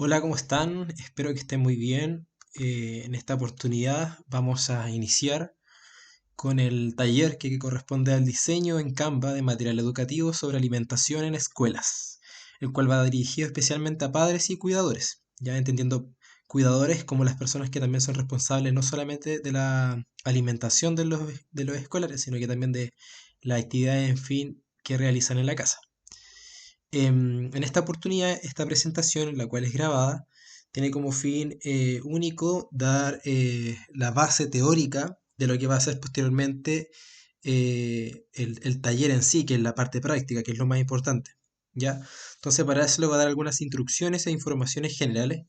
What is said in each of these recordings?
Hola, ¿cómo están? Espero que estén muy bien. En esta oportunidad vamos a iniciar con el taller que corresponde al diseño en Canva de material educativo sobre alimentación en escuelas, el cual va dirigido especialmente a padres y cuidadores, ya entendiendo cuidadores como las personas que también son responsables no solamente de la alimentación de los escolares, sino que también de las actividades, en fin, que realizan en la casa. En esta oportunidad, esta presentación, la cual es grabada, tiene como fin único dar la base teórica de lo que va a ser posteriormente el taller en sí, que es la parte práctica, que es lo más importante. ¿Ya? Entonces, para eso le voy a dar algunas instrucciones e informaciones generales,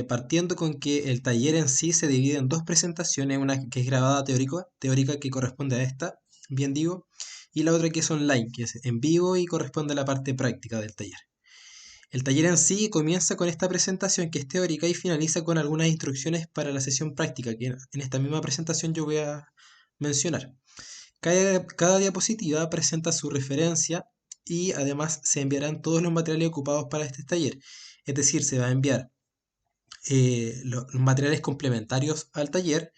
partiendo con que el taller en sí se divide en dos presentaciones, una que es grabada teórica que corresponde a esta, bien digo, y la otra que es online, que es en vivo y corresponde a la parte práctica del taller. El taller en sí comienza con esta presentación que es teórica y finaliza con algunas instrucciones para la sesión práctica, que en esta misma presentación yo voy a mencionar. Cada diapositiva presenta su referencia y además se enviarán todos los materiales ocupados para este taller. Es decir, se va a enviar los materiales complementarios al taller,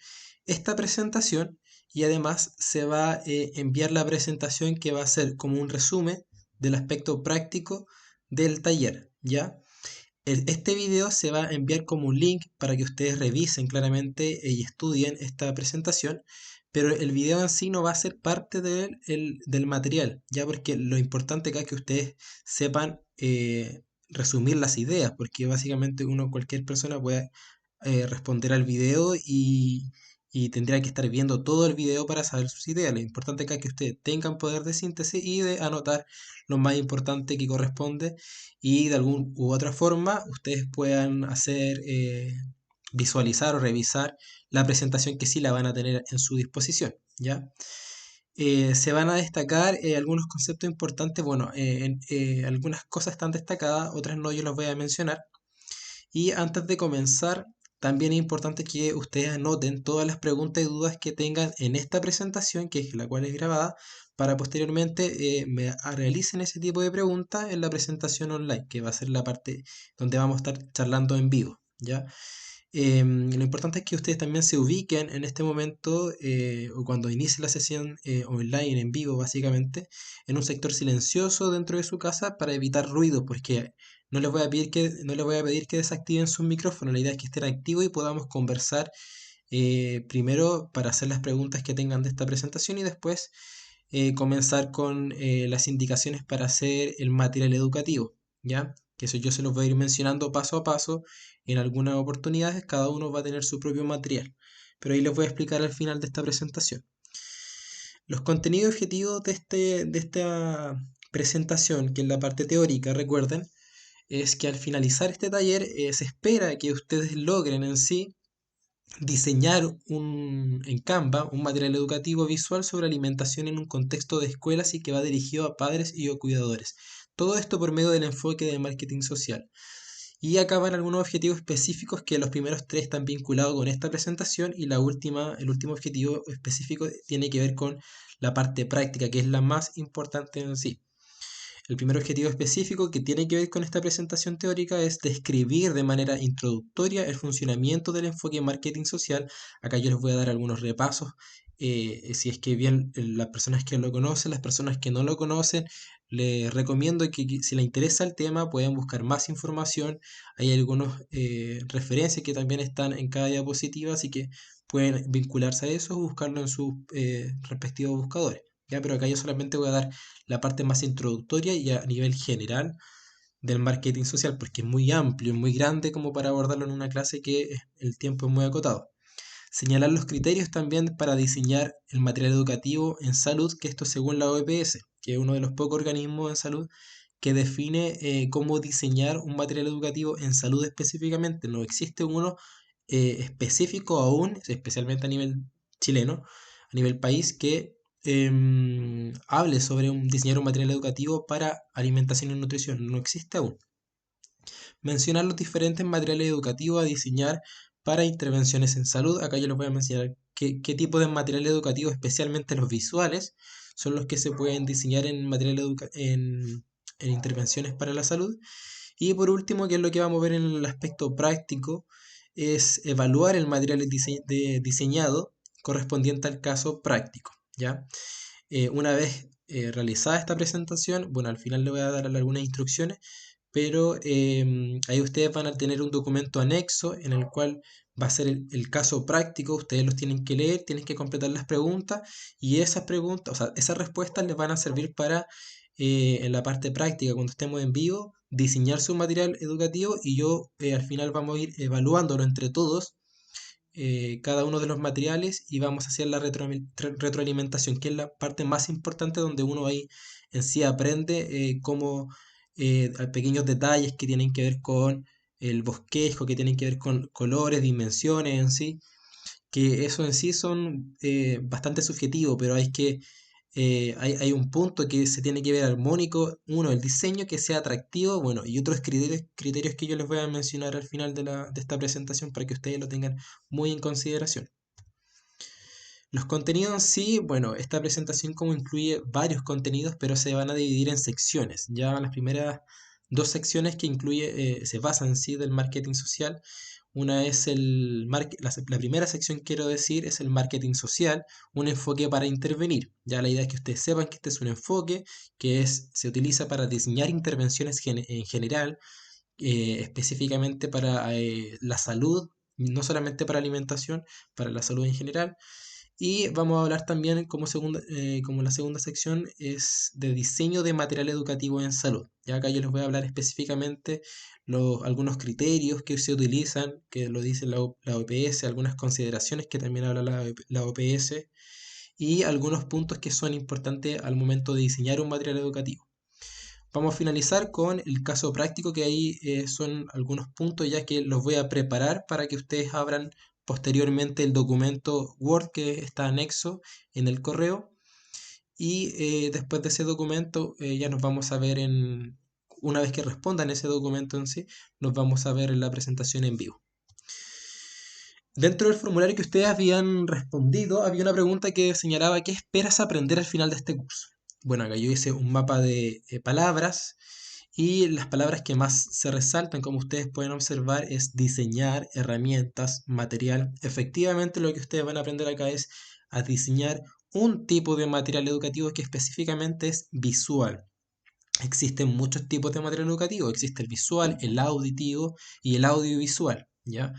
esta presentación y además se va a enviar la presentación que va a ser como un resumen del aspecto práctico del taller, ¿ya? Este video se va a enviar como un link para que ustedes revisen claramente y estudien esta presentación, pero el video en sí no va a ser parte del material, ya porque lo importante acá es que ustedes sepan resumir las ideas, porque básicamente cualquier persona puede responder al video y tendría que estar viendo todo el video para saber sus ideas. Lo importante acá es que ustedes tengan poder de síntesis y de anotar lo más importante que corresponde y de alguna u otra forma ustedes puedan hacer visualizar o revisar la presentación que sí la van a tener en su disposición, ¿ya? Se van a destacar algunos conceptos importantes, bueno, algunas cosas están destacadas, otras no, yo las voy a mencionar. Y antes de comenzar, también es importante que ustedes anoten todas las preguntas y dudas que tengan en esta presentación, que es la cual es grabada, para posteriormente realicen ese tipo de preguntas en la presentación online, que va a ser la parte donde vamos a estar charlando en vivo, ¿ya? Lo importante es que ustedes también se ubiquen en este momento o cuando inicie la sesión online en vivo básicamente en un sector silencioso dentro de su casa para evitar ruido porque no les voy a pedir que desactiven sus micrófonos, la idea es que estén activos y podamos conversar primero para hacer las preguntas que tengan de esta presentación y después comenzar con las indicaciones para hacer el material educativo, ¿ya? Que eso yo se los voy a ir mencionando paso a paso en algunas oportunidades, cada uno va a tener su propio material, pero ahí les voy a explicar al final de esta presentación. Los contenidos objetivos de esta presentación, que es la parte teórica, recuerden, es que al finalizar este taller se espera que ustedes logren en sí diseñar en Canva un material educativo visual sobre alimentación en un contexto de escuelas y que va dirigido a padres y o cuidadores. Todo esto por medio del enfoque de marketing social. Y acá van algunos objetivos específicos que los primeros tres están vinculados con esta presentación y el último objetivo específico tiene que ver con la parte práctica, que es la más importante en sí. El primer objetivo específico que tiene que ver con esta presentación teórica es describir de manera introductoria el funcionamiento del enfoque en marketing social. Acá yo les voy a dar algunos repasos. Si es que bien las personas que lo conocen, las personas que no lo conocen, les recomiendo que si les interesa el tema puedan buscar más información. Hay algunas referencias que también están en cada diapositiva, así que pueden vincularse a eso o buscarlo en sus respectivos buscadores. ¿Ya? Pero acá yo solamente voy a dar la parte más introductoria y a nivel general del marketing social, porque es muy amplio, es muy grande como para abordarlo en una clase que el tiempo es muy acotado. Señalar los criterios también para diseñar el material educativo en salud, que esto según la OPS, que es uno de los pocos organismos en salud que define cómo diseñar un material educativo en salud específicamente. No existe uno específico aún, especialmente a nivel chileno, a nivel país, que hable sobre diseñar un material educativo para alimentación y nutrición. No existe aún. Mencionar los diferentes materiales educativos a diseñar para intervenciones en salud. Acá yo les voy a mencionar qué tipo de material educativo, especialmente los visuales, son los que se pueden diseñar en intervenciones para la salud. Y por último, que es lo que vamos a ver en el aspecto práctico, es evaluar el material diseñado correspondiente al caso práctico, ¿ya? Una vez realizada esta presentación, bueno, al final le voy a dar algunas instrucciones, pero ahí ustedes van a tener un documento anexo en el cual va a ser el caso práctico, ustedes los tienen que leer, tienen que completar las preguntas y esas preguntas, o sea, esas respuestas les van a servir para en la parte práctica, cuando estemos en vivo, diseñar su material educativo y yo al final vamos a ir evaluándolo entre todos cada uno de los materiales y vamos a hacer la retroalimentación, que es la parte más importante donde uno ahí en sí aprende cómo pequeños detalles que tienen que ver con el bosquejo, que tienen que ver con colores, dimensiones en sí, que eso en sí son bastante subjetivos, pero hay un punto que se tiene que ver armónico, uno, el diseño que sea atractivo, bueno, y otros criterios que yo les voy a mencionar al final de esta presentación para que ustedes lo tengan muy en consideración. Los contenidos en sí, bueno, esta presentación como incluye varios contenidos, pero se van a dividir en secciones. Ya las primeras dos secciones que incluye, se basan en sí del marketing social. Una es la primera sección, quiero decir, es el marketing social, un enfoque para intervenir. Ya la idea es que ustedes sepan que este es un enfoque se utiliza para diseñar intervenciones en general, específicamente para la salud, no solamente para alimentación, para la salud en general. Y vamos a hablar también como la segunda sección es de diseño de material educativo en salud. Ya acá yo les voy a hablar específicamente algunos criterios que se utilizan, que lo dice la OPS, algunas consideraciones que también habla la OPS y algunos puntos que son importantes al momento de diseñar un material educativo. Vamos a finalizar con el caso práctico, que ahí son algunos puntos ya que los voy a preparar para que ustedes abran posteriormente el documento Word que está anexo en el correo. Y después de ese documento ya nos vamos a ver una vez que respondan ese documento en sí, nos vamos a ver en la presentación en vivo. Dentro del formulario que ustedes habían respondido, había una pregunta que señalaba ¿qué esperas aprender al final de este curso? Bueno, acá yo hice un mapa de palabras y las palabras que más se resaltan, como ustedes pueden observar, es diseñar, herramientas, material. Efectivamente, lo que ustedes van a aprender acá es a diseñar un tipo de material educativo que específicamente es visual. Existen muchos tipos de material educativo. Existe el visual, el auditivo y el audiovisual, ¿ya?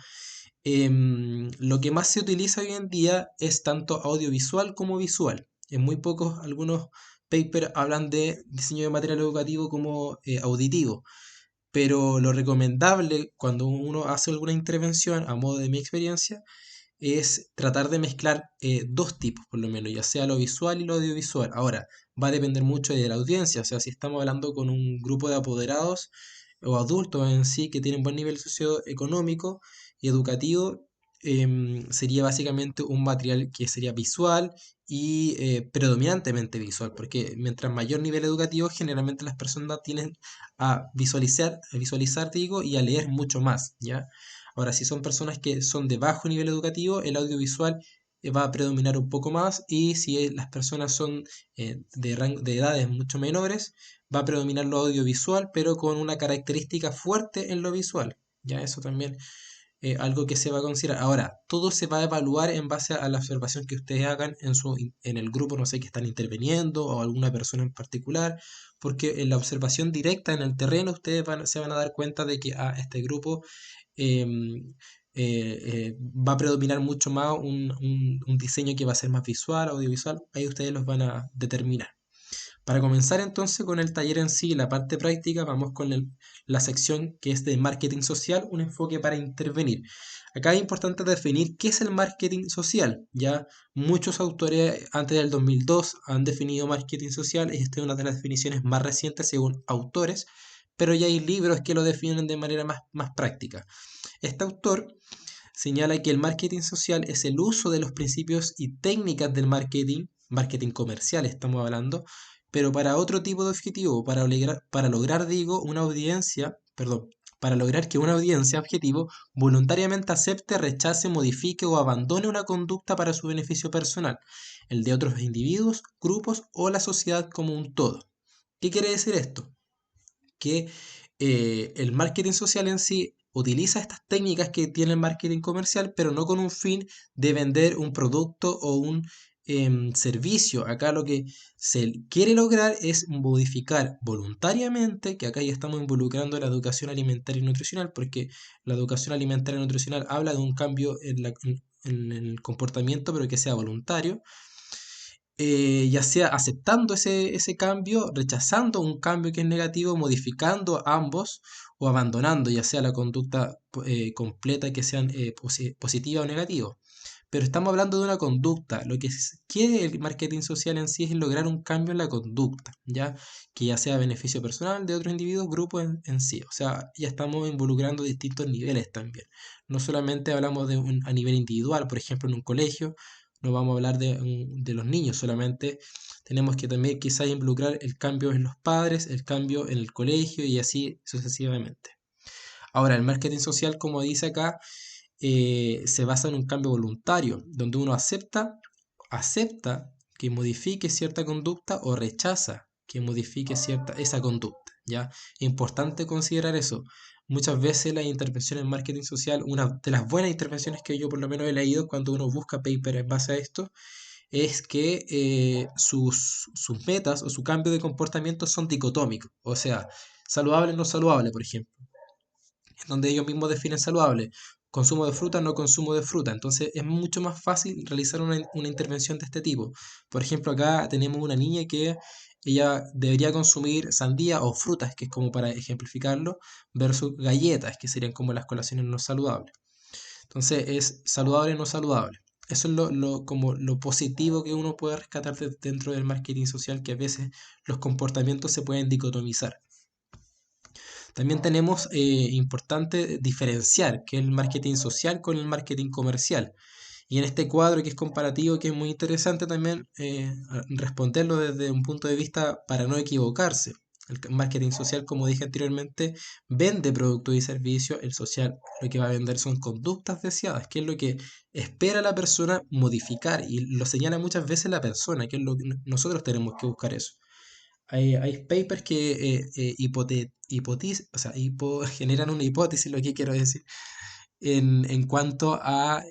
Lo que más se utiliza hoy en día es tanto audiovisual como visual. En muy pocos, algunos papers hablan de diseño de material educativo como auditivo, pero lo recomendable cuando uno hace alguna intervención, a modo de mi experiencia, es tratar de mezclar dos tipos, por lo menos, ya sea lo visual y lo audiovisual. Ahora, va a depender mucho de la audiencia, o sea, si estamos hablando con un grupo de apoderados o adultos en sí que tienen buen nivel socioeconómico y educativo, sería básicamente un material que sería visual y predominantemente visual, porque mientras mayor nivel educativo, generalmente las personas tienden a visualizar, digo, y a leer mucho más, ¿ya? Ahora, si son personas que son de bajo nivel educativo, el audiovisual va a predominar un poco más y si las personas son de edades mucho menores, va a predominar lo audiovisual, pero con una característica fuerte en lo visual. Ya eso también algo que se va a considerar. Ahora, todo se va a evaluar en base a la observación que ustedes hagan en el grupo, no sé, que están interviniendo o alguna persona en particular, porque en la observación directa en el terreno ustedes se van a dar cuenta de que este grupo em, va a predominar mucho más un diseño que va a ser más visual, audiovisual, ahí ustedes los van a determinar. Para comenzar entonces con el taller en sí, la parte práctica, vamos con la sección que es de marketing social, un enfoque para intervenir. Acá es importante definir qué es el marketing social. Ya muchos autores antes del 2002 han definido marketing social y esta es una de las definiciones más recientes según autores, pero ya hay libros que lo definen de manera más práctica. Este autor señala que el marketing social es el uso de los principios y técnicas del marketing comercial estamos hablando, pero para otro tipo de objetivo, para lograr digo, una audiencia, perdón, para lograr que una audiencia objetivo voluntariamente acepte, rechace, modifique o abandone una conducta para su beneficio personal, el de otros individuos, grupos o la sociedad como un todo. ¿Qué quiere decir esto? Que El marketing social en sí utiliza estas técnicas que tiene el marketing comercial, pero no con un fin de vender un producto o un servicio. Acá lo que se quiere lograr es modificar voluntariamente, que acá ya estamos involucrando la educación alimentaria y nutricional, porque la educación alimentaria y nutricional habla de un cambio en el comportamiento, pero que sea voluntario, ya sea aceptando ese cambio, rechazando un cambio que es negativo, modificando ambos o abandonando ya sea la conducta completa que sean positiva o negativa. Pero estamos hablando de una conducta. Lo que quiere el marketing social en sí es lograr un cambio en la conducta, ¿ya? Que ya sea beneficio personal de otros individuos, grupos en sí. O sea, ya estamos involucrando distintos niveles también. No solamente hablamos a nivel individual, por ejemplo, en un colegio, no vamos a hablar de los niños, solamente tenemos que también quizás involucrar el cambio en los padres, el cambio en el colegio y así sucesivamente. Ahora, el marketing social, como dice acá, se basa en un cambio voluntario, donde uno acepta que modifique cierta conducta o rechaza que modifique esa conducta, ¿ya? Importante considerar eso. Muchas veces la intervención en marketing social, una de las buenas intervenciones que yo por lo menos he leído cuando uno busca paper en base a esto, es que sus metas o su cambio de comportamiento son dicotómicos, o sea, saludable o no saludable, por ejemplo, donde ellos mismos definen saludable. Consumo de fruta, no consumo de fruta. Entonces es mucho más fácil realizar una intervención de este tipo. Por ejemplo, acá tenemos una niña que ella debería consumir sandía o frutas, que es como para ejemplificarlo, versus galletas, que serían como las colaciones no saludables. Entonces es saludable o no saludable. Eso es como lo positivo que uno puede rescatar dentro del marketing social, que a veces los comportamientos se pueden dicotomizar. También tenemos importante diferenciar que es el marketing social con el marketing comercial. Y en este cuadro que es comparativo, que es muy interesante también responderlo desde un punto de vista para no equivocarse. El marketing social, como dije anteriormente, vende productos y servicios. El social lo que va a vender son conductas deseadas, que es lo que espera la persona modificar. Y lo señala muchas veces la persona, que es lo que nosotros tenemos que buscar eso. Hay papers que o sea, generan una hipótesis, lo que quiero decir, en cuanto a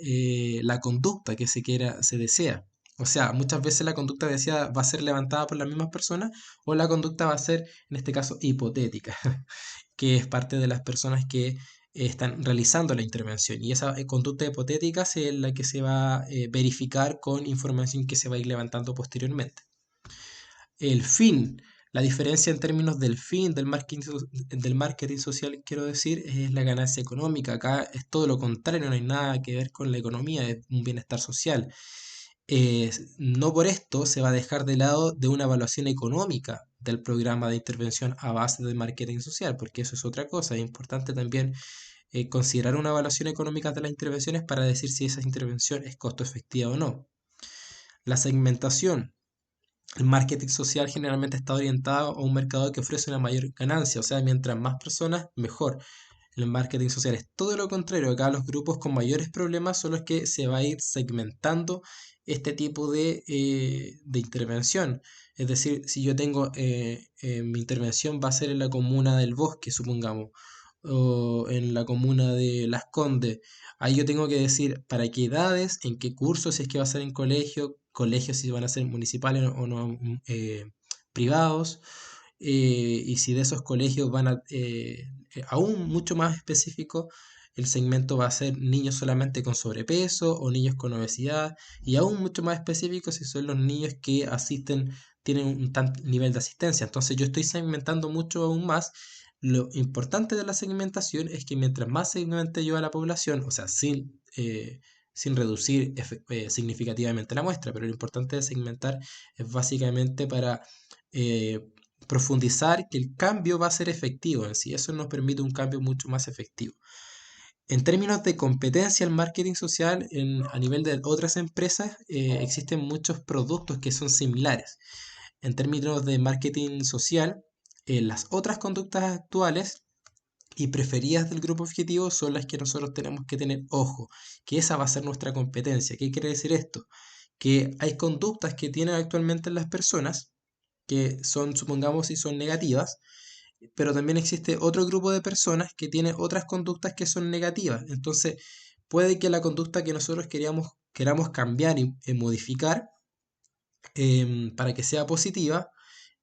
la conducta que se desea. O sea, muchas veces la conducta deseada va a ser levantada por las mismas personas o la conducta va a ser, en este caso, hipotética, que es parte de las personas que están realizando la intervención. Y esa conducta hipotética es la que se va a verificar con información que se va a ir levantando posteriormente. El fin, la diferencia en términos del fin del marketing social, quiero decir, es la ganancia económica. Acá es todo lo contrario, no hay nada que ver con la economía, es un bienestar social. No por esto se va a dejar de lado de una evaluación económica del programa de intervención a base de marketing social, porque eso es otra cosa. Es importante también considerar una evaluación económica de las intervenciones para decir si esa intervención es costo efectiva o no. La segmentación. El marketing social generalmente está orientado a un mercado que ofrece una mayor ganancia, o sea, mientras más personas, mejor. El marketing social es todo lo contrario. Acá los grupos con mayores problemas son los que se va a ir segmentando este tipo de intervención. Es decir, si yo tengo mi intervención va a ser en la comuna del Bosque, supongamos, o en la comuna de Las Condes, ahí yo tengo que decir para qué edades, en qué cursos, si es que va a ser en colegio, colegios si van a ser municipales o no privados, y si de esos colegios van a aún mucho más específico, el segmento va a ser niños solamente con sobrepeso o niños con obesidad, y aún mucho más específico si son los niños que asisten, tienen un tal nivel de asistencia. Entonces yo estoy segmentando mucho aún más. Lo importante de la segmentación es que mientras más segmente yo a la población, o sea, sin reducir significativamente la muestra, pero lo importante de segmentar es básicamente para eh, profundizar que el cambio va a ser efectivo en sí. Eso nos permite un cambio mucho más efectivo. En términos de competencia, el marketing social a nivel de otras empresas, existen muchos productos que son similares. En términos de marketing social, las otras conductas actuales y preferidas del grupo objetivo son las que nosotros tenemos que tener ojo, que esa va a ser nuestra competencia. ¿Qué quiere decir esto? Que hay conductas que tienen actualmente las personas que son, supongamos, si son negativas, pero también existe otro grupo de personas que tiene otras conductas que son negativas. Entonces, puede que la conducta que nosotros queramos cambiar y modificar para que sea positiva,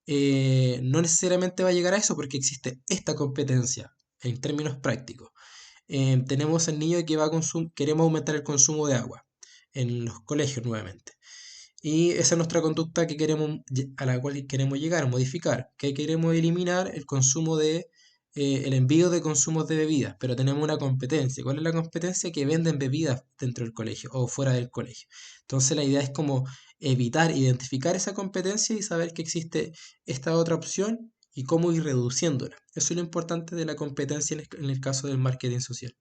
no necesariamente va a llegar a eso porque existe esta competencia en términos prácticos. Tenemos al niño que queremos aumentar el consumo de agua en los colegios nuevamente. Y esa es nuestra conducta a la cual queremos llegar, modificar, que queremos eliminar el consumo el envío de consumos de bebidas, pero tenemos una competencia. ¿Cuál es la competencia? Que venden bebidas dentro del colegio o fuera del colegio. Entonces la idea es como evitar, identificar esa competencia y saber que existe esta otra opción y cómo ir reduciéndola. Eso es lo importante de la competencia en el caso del marketing social.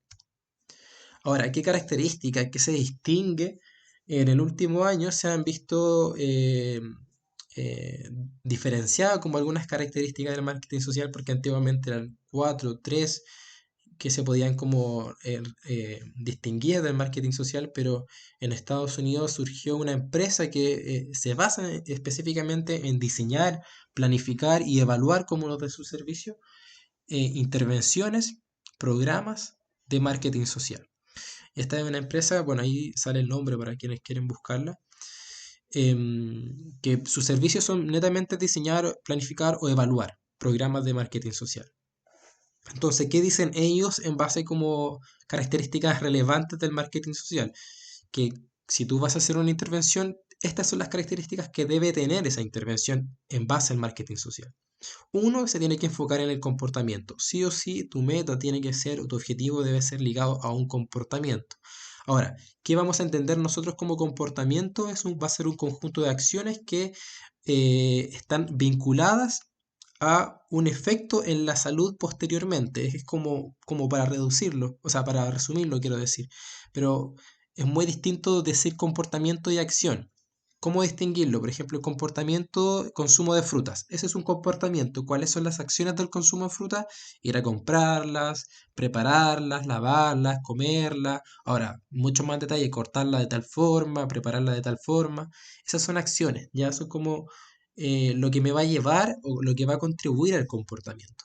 Ahora, ¿qué características, qué se distingue? En el último año se han visto eh, diferenciadas como algunas características del marketing social, porque antiguamente eran cuatro, tres que se podían como distinguir del marketing social, pero en Estados Unidos surgió una empresa que se basa específicamente en diseñar, planificar y evaluar como los de su servicio intervenciones, programas de marketing social. Esta es una empresa, bueno, ahí sale el nombre para quienes quieren buscarla, que sus servicios son netamente diseñar, planificar o evaluar programas de marketing social. Entonces, ¿qué dicen ellos en base como características relevantes del marketing social? Que si tú vas a hacer una intervención, estas son las características que debe tener esa intervención en base al marketing social. Uno, se tiene que enfocar en el comportamiento. Sí o sí, tu meta tiene que ser, o tu objetivo debe ser ligado a un comportamiento. Ahora, ¿qué vamos a entender nosotros como comportamiento? Va a ser un conjunto de acciones que están vinculadas a un efecto en la salud posteriormente. Es como para reducirlo, o sea, para resumirlo, quiero decir. Pero es muy distinto decir comportamiento y acción. ¿Cómo distinguirlo? Por ejemplo, el comportamiento, consumo de frutas. Ese es un comportamiento. ¿Cuáles son las acciones del consumo de frutas? Ir a comprarlas, prepararlas, lavarlas, comerlas. Ahora, mucho más detalle, cortarla de tal forma, prepararla de tal forma. Esas son acciones, ya son como lo que me va a llevar o lo que va a contribuir al comportamiento.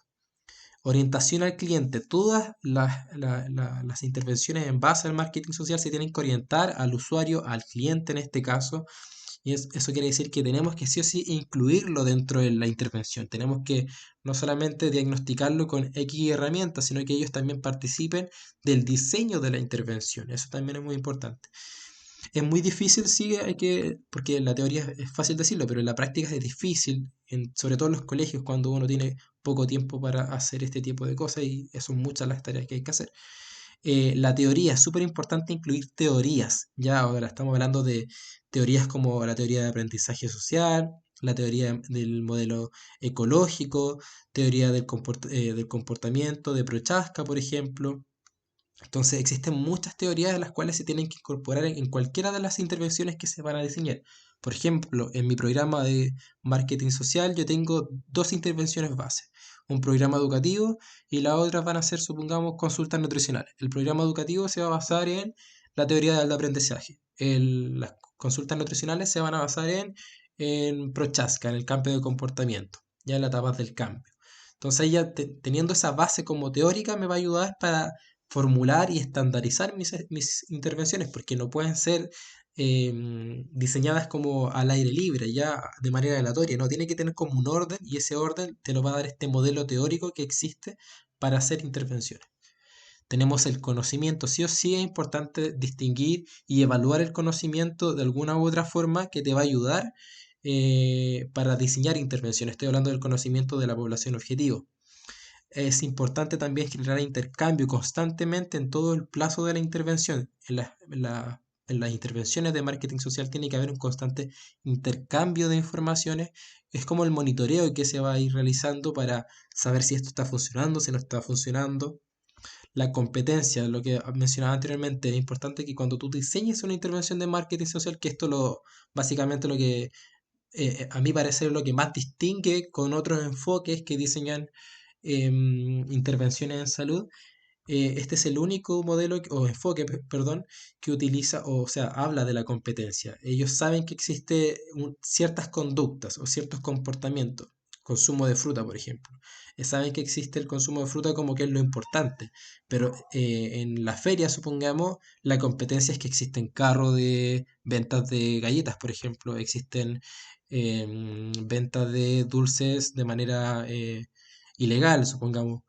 Orientación al cliente. Todas las intervenciones en base al marketing social se tienen que orientar al usuario, al cliente en este caso, y eso quiere decir que tenemos que sí o sí incluirlo dentro de la intervención. Tenemos que no solamente diagnosticarlo con X herramientas, sino que ellos también participen del diseño de la intervención. Eso también es muy importante. Es muy difícil, sí, porque en la teoría es fácil decirlo, pero en la práctica es difícil, sobre todo en los colegios, cuando uno tiene poco tiempo para hacer este tipo de cosas y son muchas las tareas que hay que hacer. La teoría, es súper importante incluir teorías. Ya ahora estamos hablando de teorías como la teoría de aprendizaje social, la teoría del modelo ecológico, teoría del comportamiento de Prochaska, por ejemplo. Entonces existen muchas teorías de las cuales se tienen que incorporar en cualquiera de las intervenciones que se van a diseñar. Por ejemplo, en mi programa de marketing social yo tengo dos intervenciones base. Un programa educativo y la otra van a ser, supongamos, consultas nutricionales. El programa educativo se va a basar en la teoría del aprendizaje. Las consultas nutricionales se van a basar en Prochaska, en el cambio de comportamiento, ya en las etapas del cambio. Entonces ya teniendo esa base como teórica me va a ayudar para formular y estandarizar mis intervenciones, porque no pueden ser diseñadas como al aire libre, ya de manera aleatoria, no, tiene que tener como un orden y ese orden te lo va a dar este modelo teórico que existe para hacer intervenciones. Tenemos el conocimiento, sí o sí es importante distinguir y evaluar el conocimiento de alguna u otra forma que te va a ayudar para diseñar intervenciones. Estoy hablando del conocimiento de la población objetivo. Es importante también generar intercambio constantemente en todo el plazo de la intervención. En las intervenciones de marketing social tiene que haber un constante intercambio de informaciones. Es como el monitoreo que se va a ir realizando para saber si esto está funcionando, si no está funcionando. La competencia, lo que mencionaba anteriormente, es importante que cuando tú diseñes una intervención de marketing social, que básicamente lo que a mi parecer lo que más distingue con otros enfoques que diseñan intervenciones en salud. Este es el único modelo o enfoque, perdón, que utiliza, o sea, habla de la competencia. Ellos saben que existe ciertas conductas o ciertos comportamientos. consumo de fruta, por ejemplo. Saben que existe el consumo de fruta como que es lo importante, pero en la feria, supongamos, la competencia es que existen carros de ventas de galletas, por ejemplo, existen ventas de dulces de manera ilegal, supongamos.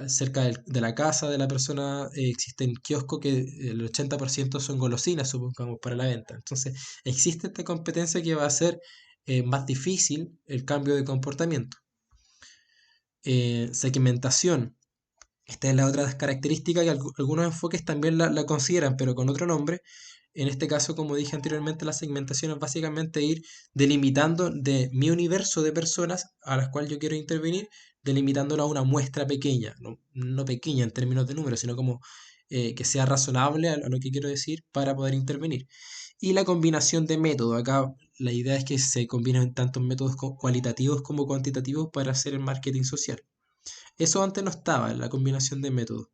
Cerca de la casa de la persona existen kioscos que el 80% son golosinas, supongamos, para la venta. Entonces, existe esta competencia que va a hacer más difícil el cambio de comportamiento. Segmentación. Esta es la otra característica que algunos enfoques también la consideran, pero con otro nombre. En este caso, como dije anteriormente, la segmentación es básicamente ir delimitando de mi universo de personas a las cuales yo quiero intervenir, delimitándolo a una muestra pequeña, no pequeña en términos de números, sino como que sea razonable a lo que quiero decir para poder intervenir. Y la combinación de métodos. Acá la idea es que se combinen tanto métodos cualitativos como cuantitativos para hacer el marketing social. Eso antes no estaba en la combinación de métodos.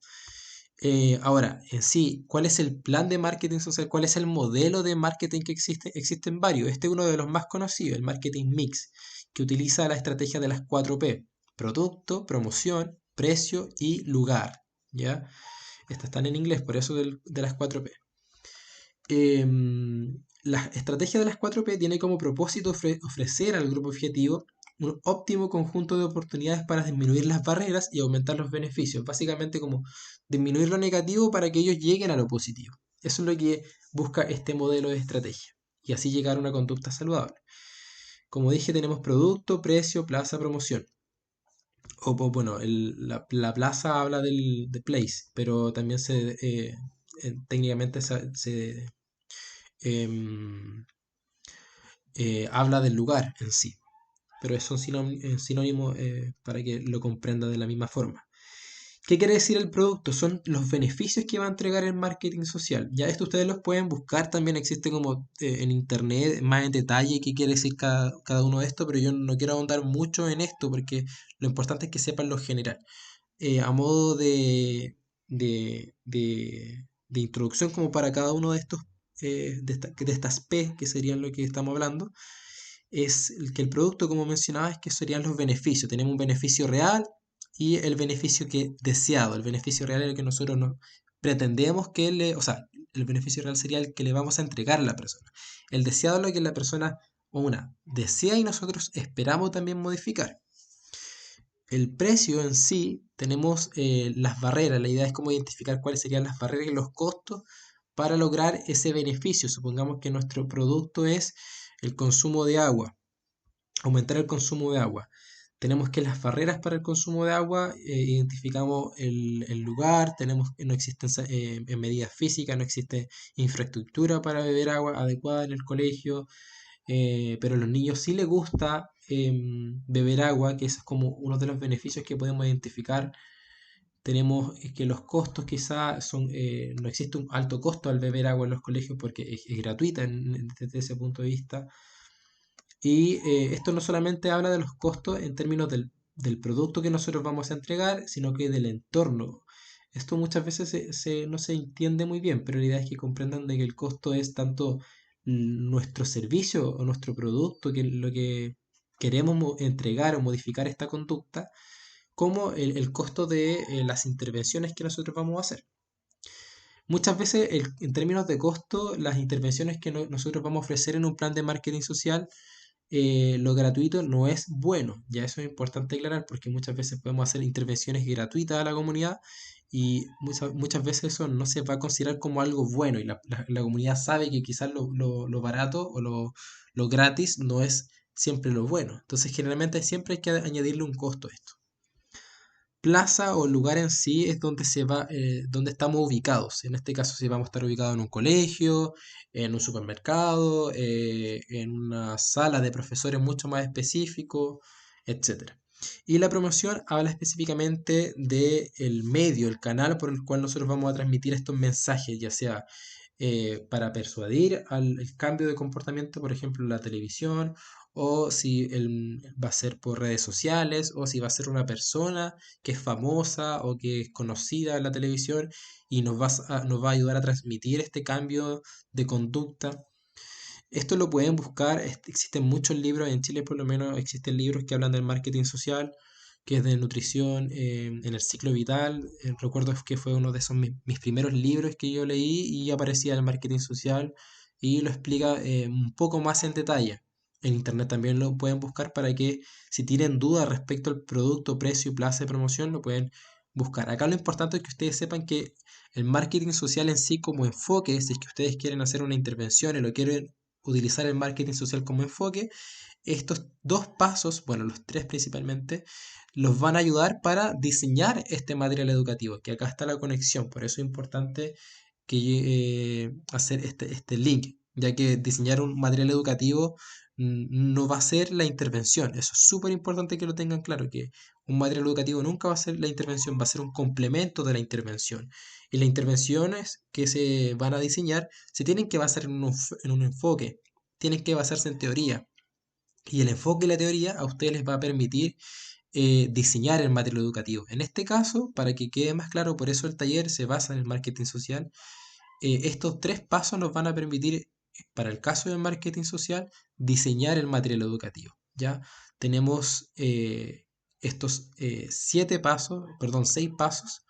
Ahora, en sí, ¿cuál es el plan de marketing social? ¿Cuál es el modelo de marketing que existe? Existen varios. Este es uno de los más conocidos, el marketing mix, que utiliza la estrategia de las 4P: producto, promoción, precio y lugar. ¿Ya? Estas están en inglés, por eso de las 4P. La estrategia de las 4P tiene como propósito ofrecer al grupo objetivo un óptimo conjunto de oportunidades para disminuir las barreras y aumentar los beneficios. Básicamente como disminuir lo negativo para que ellos lleguen a lo positivo. Eso es lo que busca este modelo de estrategia. Y así llegar a una conducta saludable. Como dije, tenemos producto, precio, plaza, promoción. Bueno, la plaza habla de place, pero también técnicamente em, habla del lugar en sí, pero son sinónimos para que lo comprenda de la misma forma. ¿Qué quiere decir el producto? Son los beneficios que va a entregar el marketing social. Ya esto ustedes los pueden buscar, también existe como en internet más en detalle qué quiere decir cada uno de estos, pero yo no quiero ahondar mucho en esto porque lo importante es que sepan lo general. A modo de introducción como para cada uno de estos, de estas P, que serían lo que estamos hablando, es que el producto, como mencionaba, es que serían los beneficios. Tenemos un beneficio real y el beneficio que deseado. El beneficio real es el que nosotros no pretendemos o sea, el beneficio real sería el que le vamos a entregar a la persona. El deseado es lo que la persona, desea y nosotros esperamos también modificar. El precio en sí, tenemos las barreras. La idea es cómo identificar cuáles serían las barreras y los costos para lograr ese beneficio. Supongamos que nuestro producto es el consumo de agua, aumentar el consumo de agua. Tenemos que las barreras para el consumo de agua, identificamos el lugar, tenemos que no existen en medidas físicas, no existe infraestructura para beber agua adecuada en el colegio, pero a los niños sí les gusta beber agua, que ese es como uno de los beneficios que podemos identificar. Tenemos que los costos quizá no existe un alto costo al beber agua en los colegios porque es gratuita desde ese punto de vista. Y esto no solamente habla de los costos en términos del producto que nosotros vamos a entregar, sino que del entorno. Esto muchas veces no se entiende muy bien, pero la idea es que comprendan de que el costo es tanto nuestro servicio o nuestro producto, que lo que queremos entregar o modificar esta conducta, como el costo de las intervenciones que nosotros vamos a hacer. Muchas veces, en términos de costo, las intervenciones que nosotros vamos a ofrecer en un plan de marketing social, lo gratuito no es bueno. Ya eso es importante aclarar porque muchas veces podemos hacer intervenciones gratuitas a la comunidad y muchas veces eso no se va a considerar como algo bueno y la comunidad sabe que quizás lo barato o lo gratis no es siempre lo bueno. Entonces generalmente siempre hay que añadirle un costo a esto. Plaza o lugar en sí es donde estamos ubicados. En este caso, si vamos a estar ubicados en un colegio, en un supermercado, en una sala de profesores mucho más específico, etcétera. Y la promoción habla específicamente del medio, el canal por el cual nosotros vamos a transmitir estos mensajes, ya sea para persuadir al el cambio de comportamiento, por ejemplo, la televisión, o si va a ser por redes sociales, o si va a ser una persona que es famosa o que es conocida en la televisión y nos va a ayudar a transmitir este cambio de conducta. Esto lo pueden buscar, existen muchos libros, en Chile por lo menos existen libros que hablan del marketing social, que es de nutrición, en el ciclo vital. Recuerdo que fue uno de esos mis primeros libros que yo leí y aparecía el marketing social y lo explica un poco más en detalle. En internet también lo pueden buscar para que si tienen dudas respecto al producto, precio, plaza de promoción, lo pueden buscar. Acá lo importante es que ustedes sepan que el marketing social en sí como enfoque, si es que ustedes quieren hacer una intervención y lo quieren utilizar el marketing social como enfoque, estos dos pasos, bueno, los tres principalmente, los van a ayudar para diseñar este material educativo, que acá está la conexión, por eso es importante hacer este link, ya que diseñar un material educativo no va a ser la intervención, eso es súper importante que lo tengan claro, que un material educativo nunca va a ser la intervención, va a ser un complemento de la intervención. Y las intervenciones que se van a diseñar se tienen que basar en un enfoque, tienen que basarse en teoría. Y el enfoque y la teoría a ustedes les va a permitir diseñar el material educativo. En este caso, para que quede más claro, por eso el taller se basa en el marketing social. Estos tres pasos nos van a permitir, para el caso del marketing social, diseñar el material educativo. ¿Ya? Tenemos estos seis pasos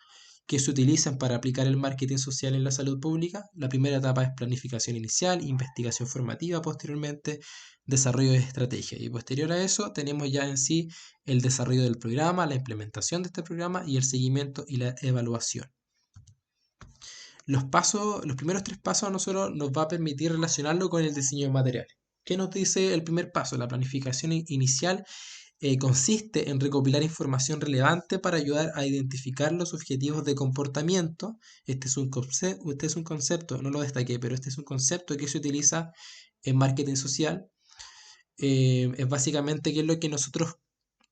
que se utilizan para aplicar el marketing social en la salud pública. La primera etapa es planificación inicial, investigación formativa, posteriormente desarrollo de estrategia. Y posterior a eso tenemos ya en sí el desarrollo del programa, la implementación de este programa y el seguimiento y la evaluación. Los primeros tres pasos a nosotros nos va a permitir relacionarlo con el diseño de materiales. ¿Qué nos dice el primer paso? La planificación inicial consiste en recopilar información relevante para ayudar a identificar los objetivos de comportamiento. Este es un concepto, no lo destaqué, pero este es un concepto que se utiliza en marketing social. Es básicamente qué es lo que nosotros,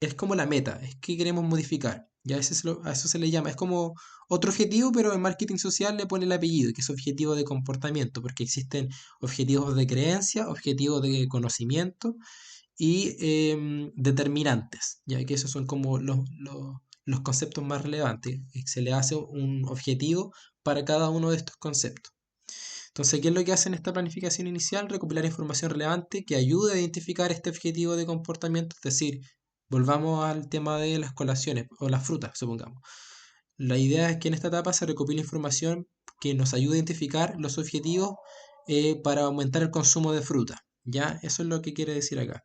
es como la meta, es que queremos modificar. Ya a eso se le llama, es como otro objetivo, pero en marketing social le pone el apellido, que es objetivo de comportamiento, porque existen objetivos de creencia, objetivos de conocimiento y determinantes, ya que esos son como los conceptos más relevantes. Se le hace un objetivo para cada uno de estos conceptos. Entonces, ¿qué es lo que hace en esta planificación inicial? Recopilar información relevante que ayude a identificar este objetivo de comportamiento, es decir, volvamos al tema de las colaciones o las frutas, supongamos. La idea es que en esta etapa se recopile información que nos ayude a identificar los objetivos para aumentar el consumo de fruta. ¿Ya? Eso es lo que quiere decir acá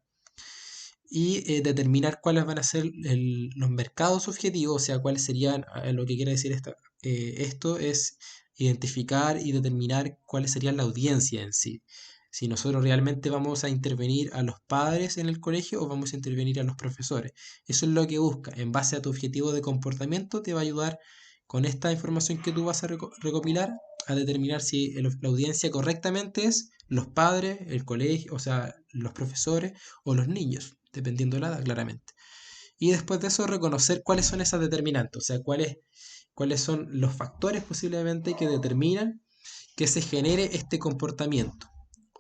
y determinar cuáles van a ser los mercados objetivos, o sea, cuáles serían, lo que quiere decir esto es identificar y determinar cuáles serían la audiencia en sí. Si nosotros realmente vamos a intervenir a los padres en el colegio o vamos a intervenir a los profesores. Eso es lo que busca. En base a tu objetivo de comportamiento te va a ayudar con esta información que tú vas a recopilar a determinar si la audiencia correctamente es los padres, el colegio, o sea, los profesores o los niños, dependiendo de la edad, claramente. Y después de eso, reconocer cuáles son esas determinantes, o sea, cuáles son los factores posiblemente que determinan que se genere este comportamiento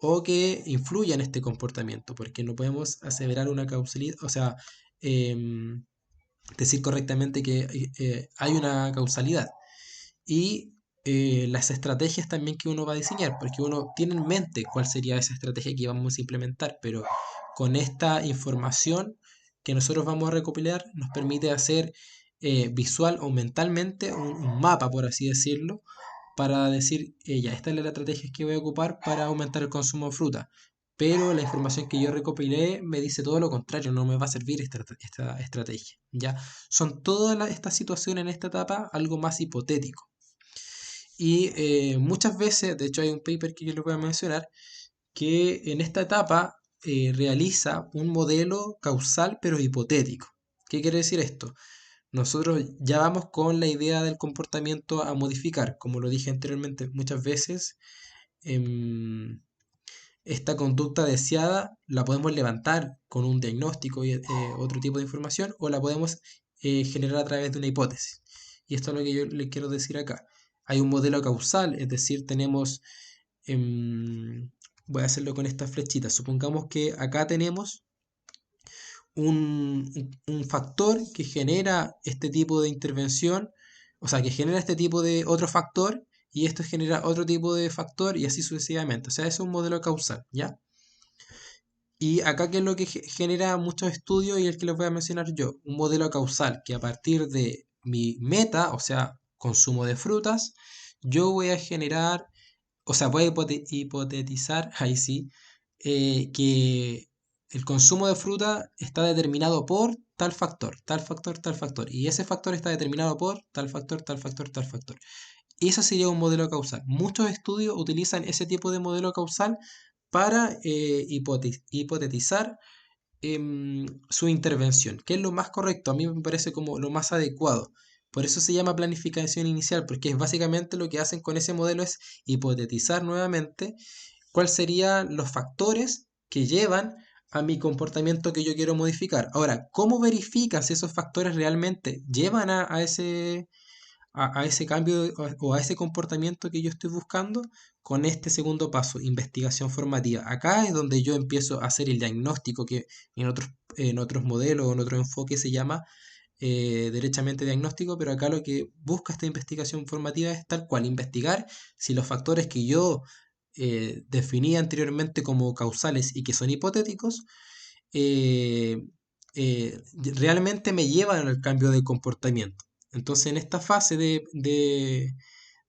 o que influya en este comportamiento, porque no podemos aseverar una causalidad, o sea, decir correctamente que hay una causalidad. Y las estrategias también que uno va a diseñar, porque uno tiene en mente cuál sería esa estrategia que vamos a implementar, pero con esta información que nosotros vamos a recopilar nos permite hacer visual o mentalmente un mapa, por así decirlo, para decir, ya, esta es la estrategia que voy a ocupar para aumentar el consumo de fruta. Pero la información que yo recopilé me dice todo lo contrario, no me va a servir esta estrategia. ¿Ya? Son todas estas situaciones en esta etapa algo más hipotético. Y muchas veces, de hecho hay un paper que yo les voy a mencionar, que en esta etapa realiza un modelo causal pero hipotético. ¿Qué quiere decir esto? Nosotros ya vamos con la idea del comportamiento a modificar, como lo dije anteriormente, muchas veces esta conducta deseada la podemos levantar con un diagnóstico y otro tipo de información o la podemos generar a través de una hipótesis. Y esto es lo que yo le quiero decir acá. Hay un modelo causal, es decir, tenemos, voy a hacerlo con estas flechitas, supongamos que acá tenemos un factor que genera este tipo de intervención, o sea, que genera este tipo de otro factor y esto genera otro tipo de factor y así sucesivamente. O sea, es un modelo causal, ¿ya? Y acá, ¿qué es lo que genera muchos estudios y el que les voy a mencionar yo? Un modelo causal que a partir de mi meta, o sea, consumo de frutas, yo voy a generar, o sea, voy a hipotetizar, ahí sí, que el consumo de fruta está determinado por tal factor, tal factor, tal factor. Y ese factor está determinado por tal factor, tal factor, tal factor. Y eso sería un modelo causal. Muchos estudios utilizan ese tipo de modelo causal para hipotetizar su intervención, que es lo más correcto, a mí me parece como lo más adecuado. Por eso se llama planificación inicial, porque es básicamente lo que hacen con ese modelo es hipotetizar nuevamente cuáles serían los factores que llevan a mi comportamiento que yo quiero modificar. Ahora, ¿cómo verifican si esos factores realmente llevan a ese cambio o a ese comportamiento que yo estoy buscando? Con este segundo paso, investigación formativa. Acá es donde yo empiezo a hacer el diagnóstico que en otros modelos o en otro enfoque se llama derechamente diagnóstico, pero acá lo que busca esta investigación formativa es tal cual investigar si los factores que yo definí anteriormente como causales y que son hipotéticos, eh, realmente me llevan al cambio de comportamiento. Entonces, en esta fase de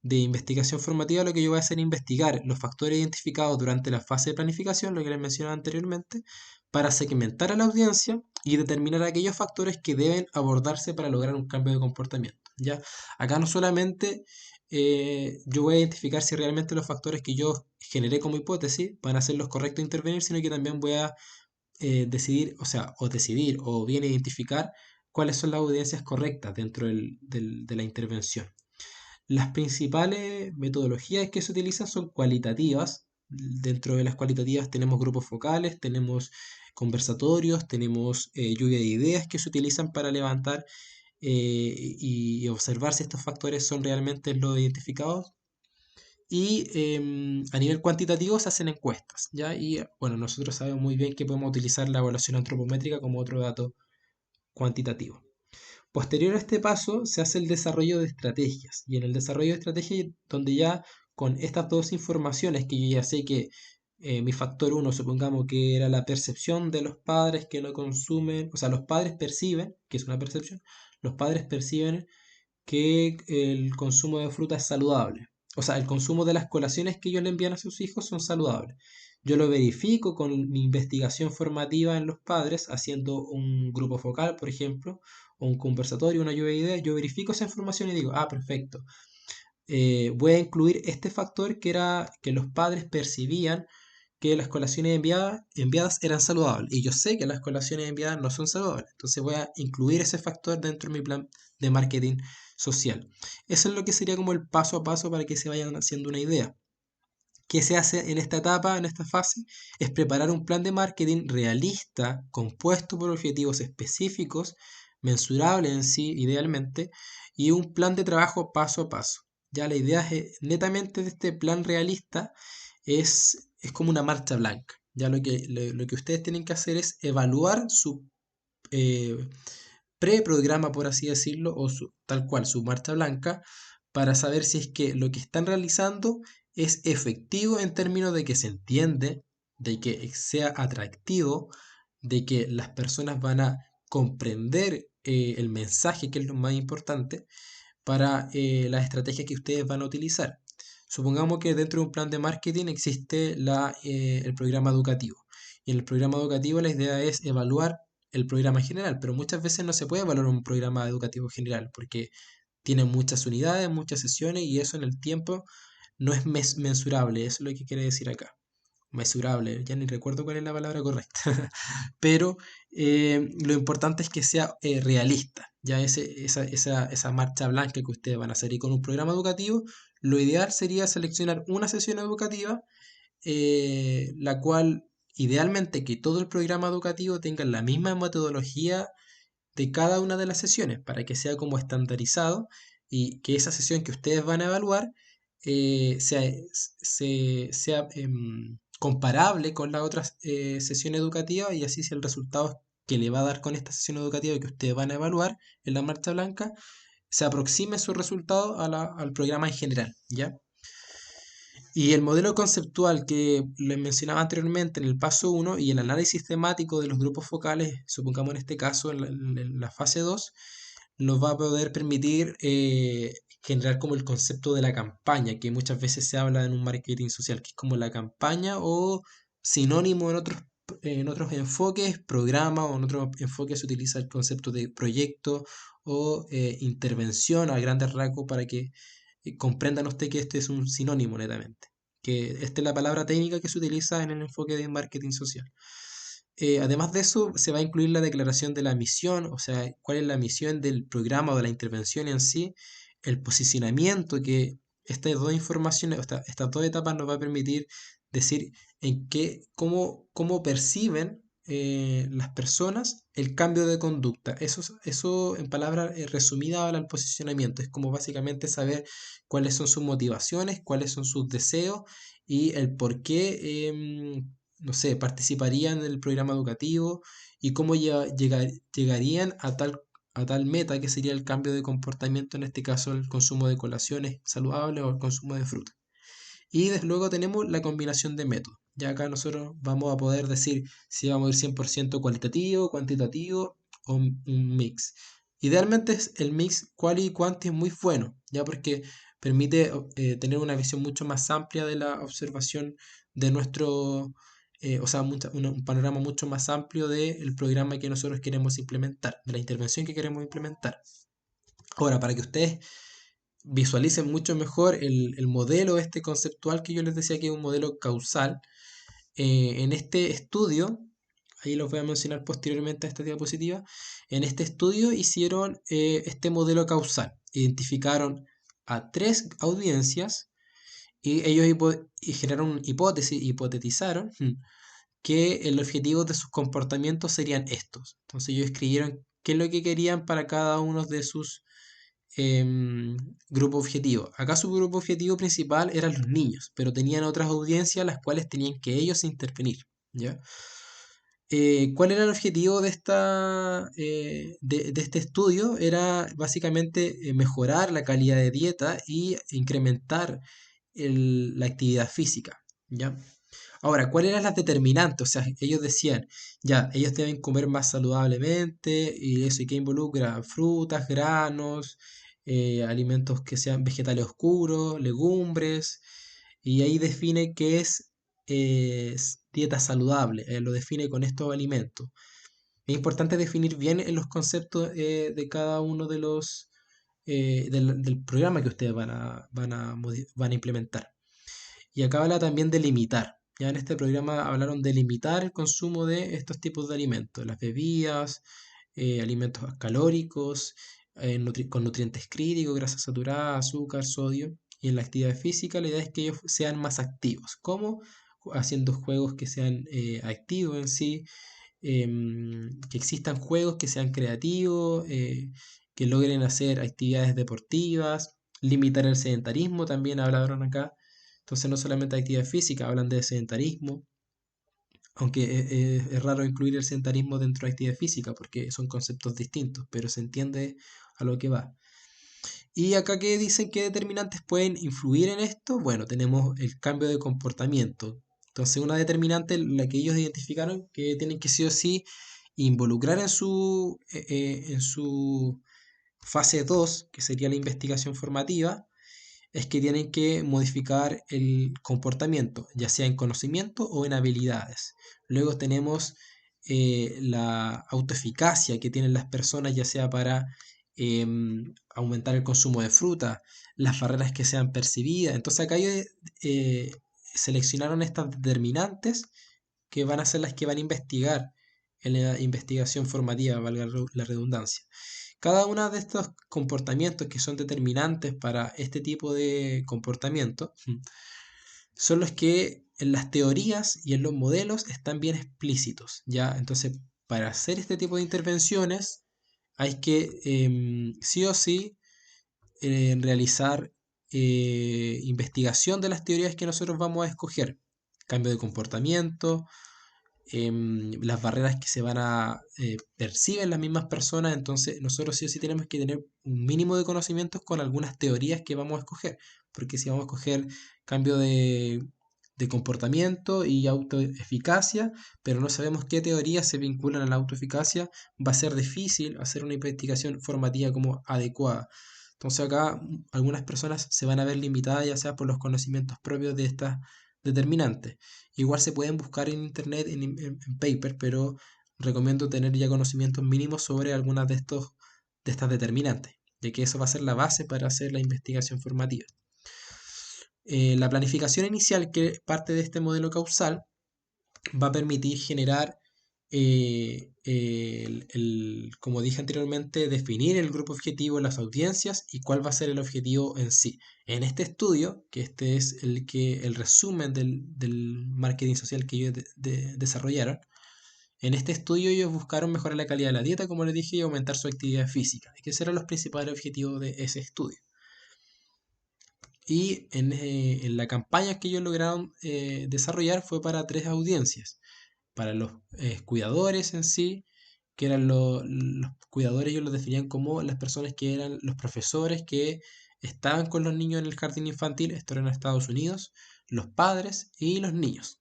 investigación formativa, lo que yo voy a hacer es investigar los factores identificados durante la fase de planificación, lo que les mencionaba anteriormente, para segmentar a la audiencia y determinar aquellos factores que deben abordarse para lograr un cambio de comportamiento. ¿Ya? Acá no solamente yo voy a identificar si realmente los factores que yo generé como hipótesis van a ser los correctos de intervenir, sino que también voy a decidir, o bien identificar cuáles son las audiencias correctas dentro de la intervención. Las principales metodologías que se utilizan son cualitativas. Dentro de las cualitativas tenemos grupos focales, tenemos conversatorios, tenemos lluvia de ideas que se utilizan para levantar y observar si estos factores son realmente los identificados. Y a nivel cuantitativo se hacen encuestas, ¿ya? Y bueno, nosotros sabemos muy bien que podemos utilizar la evaluación antropométrica como otro dato cuantitativo. Posterior a este paso se hace el desarrollo de estrategias. Y en el desarrollo de estrategias, donde ya con estas dos informaciones que yo ya sé que mi factor uno, supongamos que era la percepción de los padres que no consumen, o sea, los padres perciben, que es una percepción, los padres perciben que el consumo de fruta es saludable. O sea, el consumo de las colaciones que ellos le envían a sus hijos son saludables. Yo lo verifico con mi investigación formativa en los padres, haciendo un grupo focal, por ejemplo, o un conversatorio, una lluvia de ideas. Yo verifico esa información y digo, ah, perfecto. Voy a incluir este factor que era que los padres percibían que las colaciones enviadas eran saludables. Y yo sé que las colaciones enviadas no son saludables. Entonces voy a incluir ese factor dentro de mi plan de marketing social. Eso es lo que sería como el paso a paso para que se vayan haciendo una idea. ¿Qué se hace en esta etapa, en esta fase? Es preparar un plan de marketing realista, compuesto por objetivos específicos, mensurable en sí, idealmente, y un plan de trabajo paso a paso. Ya la idea es, netamente de este plan realista es como una marcha blanca. Ya lo que ustedes tienen que hacer es evaluar su eh, preprograma, por así decirlo, o tal cual, su marcha blanca, para saber si es que lo que están realizando es efectivo en términos de que se entiende, de que sea atractivo, de que las personas van a comprender el mensaje, que es lo más importante, para las estrategias que ustedes van a utilizar. Supongamos que dentro de un plan de marketing existe el programa educativo. Y en el programa educativo la idea es evaluar el programa general, pero muchas veces no se puede evaluar un programa educativo general porque tiene muchas unidades, muchas sesiones y eso en el tiempo no es mensurable. Eso es lo que quiere decir acá. Mesurable, ya ni recuerdo cuál es la palabra correcta. Pero lo importante es que sea realista, ya esa marcha blanca que ustedes van a hacer. Y con un programa educativo, lo ideal sería seleccionar una sesión educativa, la cual idealmente que todo el programa educativo tenga la misma metodología de cada una de las sesiones para que sea como estandarizado y que esa sesión que ustedes van a evaluar sea comparable con la otra sesión educativa y así si el resultado que le va a dar con esta sesión educativa que ustedes van a evaluar en la marcha blanca se aproxime su resultado al programa en general, ¿ya? Y el modelo conceptual que les mencionaba anteriormente en el paso uno y el análisis temático de los grupos focales, supongamos en este caso en la fase 2, nos va a poder permitir generar como el concepto de la campaña, que muchas veces se habla en un marketing social, que es como la campaña o sinónimo en otros enfoques, programa, o en otros enfoques se utiliza el concepto de proyecto o intervención a grandes rasgos para que comprendan ustedes que este es un sinónimo netamente, que esta es la palabra técnica que se utiliza en el enfoque de marketing social. Además de eso, se va a incluir la declaración de la misión, o sea, cuál es la misión del programa o de la intervención en sí, el posicionamiento que estas dos informaciones, estas dos etapas nos va a permitir decir en qué, cómo perciben las personas el cambio de conducta. Eso en palabras resumidas habla del posicionamiento. Es como básicamente saber cuáles son sus motivaciones, cuáles son sus deseos y el por qué no sé, participarían en el programa educativo y cómo llegarían a tal meta que sería el cambio de comportamiento, en este caso el consumo de colaciones saludables o el consumo de fruta. Y desde luego tenemos la combinación de métodos. Ya acá nosotros vamos a poder decir si vamos a ir 100% cualitativo, cuantitativo o un mix. Idealmente es el mix quali y quanti es muy bueno, ya porque permite tener una visión mucho más amplia de la observación de nuestro, o sea, un panorama mucho más amplio del programa que nosotros queremos implementar, de la intervención que queremos implementar. Ahora, para que ustedes visualicen mucho mejor el modelo este conceptual que yo les decía que es un modelo causal. En este estudio, ahí los voy a mencionar posteriormente a esta diapositiva, en este estudio hicieron este modelo causal. Identificaron a tres audiencias y ellos y generaron hipótesis, hipotetizaron que el objetivo de sus comportamientos serían estos. Entonces ellos escribieron qué es lo que querían para cada uno de sus grupo objetivo. Acá su grupo objetivo principal eran los niños, pero tenían otras audiencias las cuales tenían que ellos intervenir. ¿Ya? ¿Cuál era el objetivo de este estudio? Era básicamente mejorar la calidad de dieta y incrementar la actividad física. ¿Ya? Ahora, ¿cuáles eran las determinantes? O sea, ellos decían, ya, ellos deben comer más saludablemente y eso, ¿y qué involucra? Frutas, granos, alimentos que sean vegetales oscuros, legumbres, y ahí define qué es dieta saludable, lo define con estos alimentos. Es importante definir bien en los conceptos de cada uno de del programa que ustedes van a implementar. Y acá habla también de limitar. Ya en este programa hablaron de limitar el consumo de estos tipos de alimentos, las bebidas, alimentos calóricos, con nutrientes críticos, grasas saturadas, azúcar, sodio. Y en la actividad física la idea es que ellos sean más activos. ¿Cómo? Haciendo juegos que sean activos en sí, que existan juegos que sean creativos, que logren hacer actividades deportivas, limitar el sedentarismo, también hablaron acá. Entonces no solamente de actividad física, hablan de sedentarismo, aunque es raro incluir el sedentarismo dentro de actividad física porque son conceptos distintos, pero se entiende a lo que va. Y acá que dicen que determinantes pueden influir en esto, bueno, tenemos el cambio de comportamiento. Entonces una determinante, la que ellos identificaron, que tienen que sí o sí involucrar en su fase 2 que sería la investigación formativa, es que tienen que modificar el comportamiento, ya sea en conocimiento o en habilidades. Luego tenemos la autoeficacia que tienen las personas, ya sea para aumentar el consumo de fruta, las barreras que sean percibidas. Entonces acá ellos eh, seleccionaron estas determinantes que van a ser las que van a investigar en la investigación formativa, valga la redundancia. Cada uno de estos comportamientos que son determinantes para este tipo de comportamiento son los que en las teorías y en los modelos están bien explícitos, ¿ya? Entonces, para hacer este tipo de intervenciones hay que sí o sí realizar investigación de las teorías que nosotros vamos a escoger. Cambio de comportamiento, las barreras que se van a perciben las mismas personas. Entonces nosotros sí o sí tenemos que tener un mínimo de conocimientos con algunas teorías que vamos a escoger, porque si vamos a escoger cambio de comportamiento y autoeficacia, pero no sabemos qué teorías se vinculan a la autoeficacia, va a ser difícil hacer una investigación formativa como adecuada. Entonces acá algunas personas se van a ver limitadas ya sea por los conocimientos propios de estas determinantes. Igual se pueden buscar en internet, en paper, pero recomiendo tener ya conocimientos mínimos sobre algunas de estas determinantes, ya que eso va a ser la base para hacer la investigación formativa. La planificación inicial, que parte de este modelo causal, va a permitir generar, como dije anteriormente, definir el grupo objetivo, las audiencias y cuál va a ser el objetivo en sí. En este estudio, que este es el resumen del marketing social que ellos desarrollaron, en este estudio ellos buscaron mejorar la calidad de la dieta, como les dije, y aumentar su actividad física, que esos eran los principales objetivos de ese estudio. Y en la campaña que ellos lograron desarrollar fue para tres audiencias. Para los cuidadores en sí, que eran los cuidadores, ellos los definían como las personas que eran los profesores que estaban con los niños en el jardín infantil, esto era en Estados Unidos, los padres y los niños.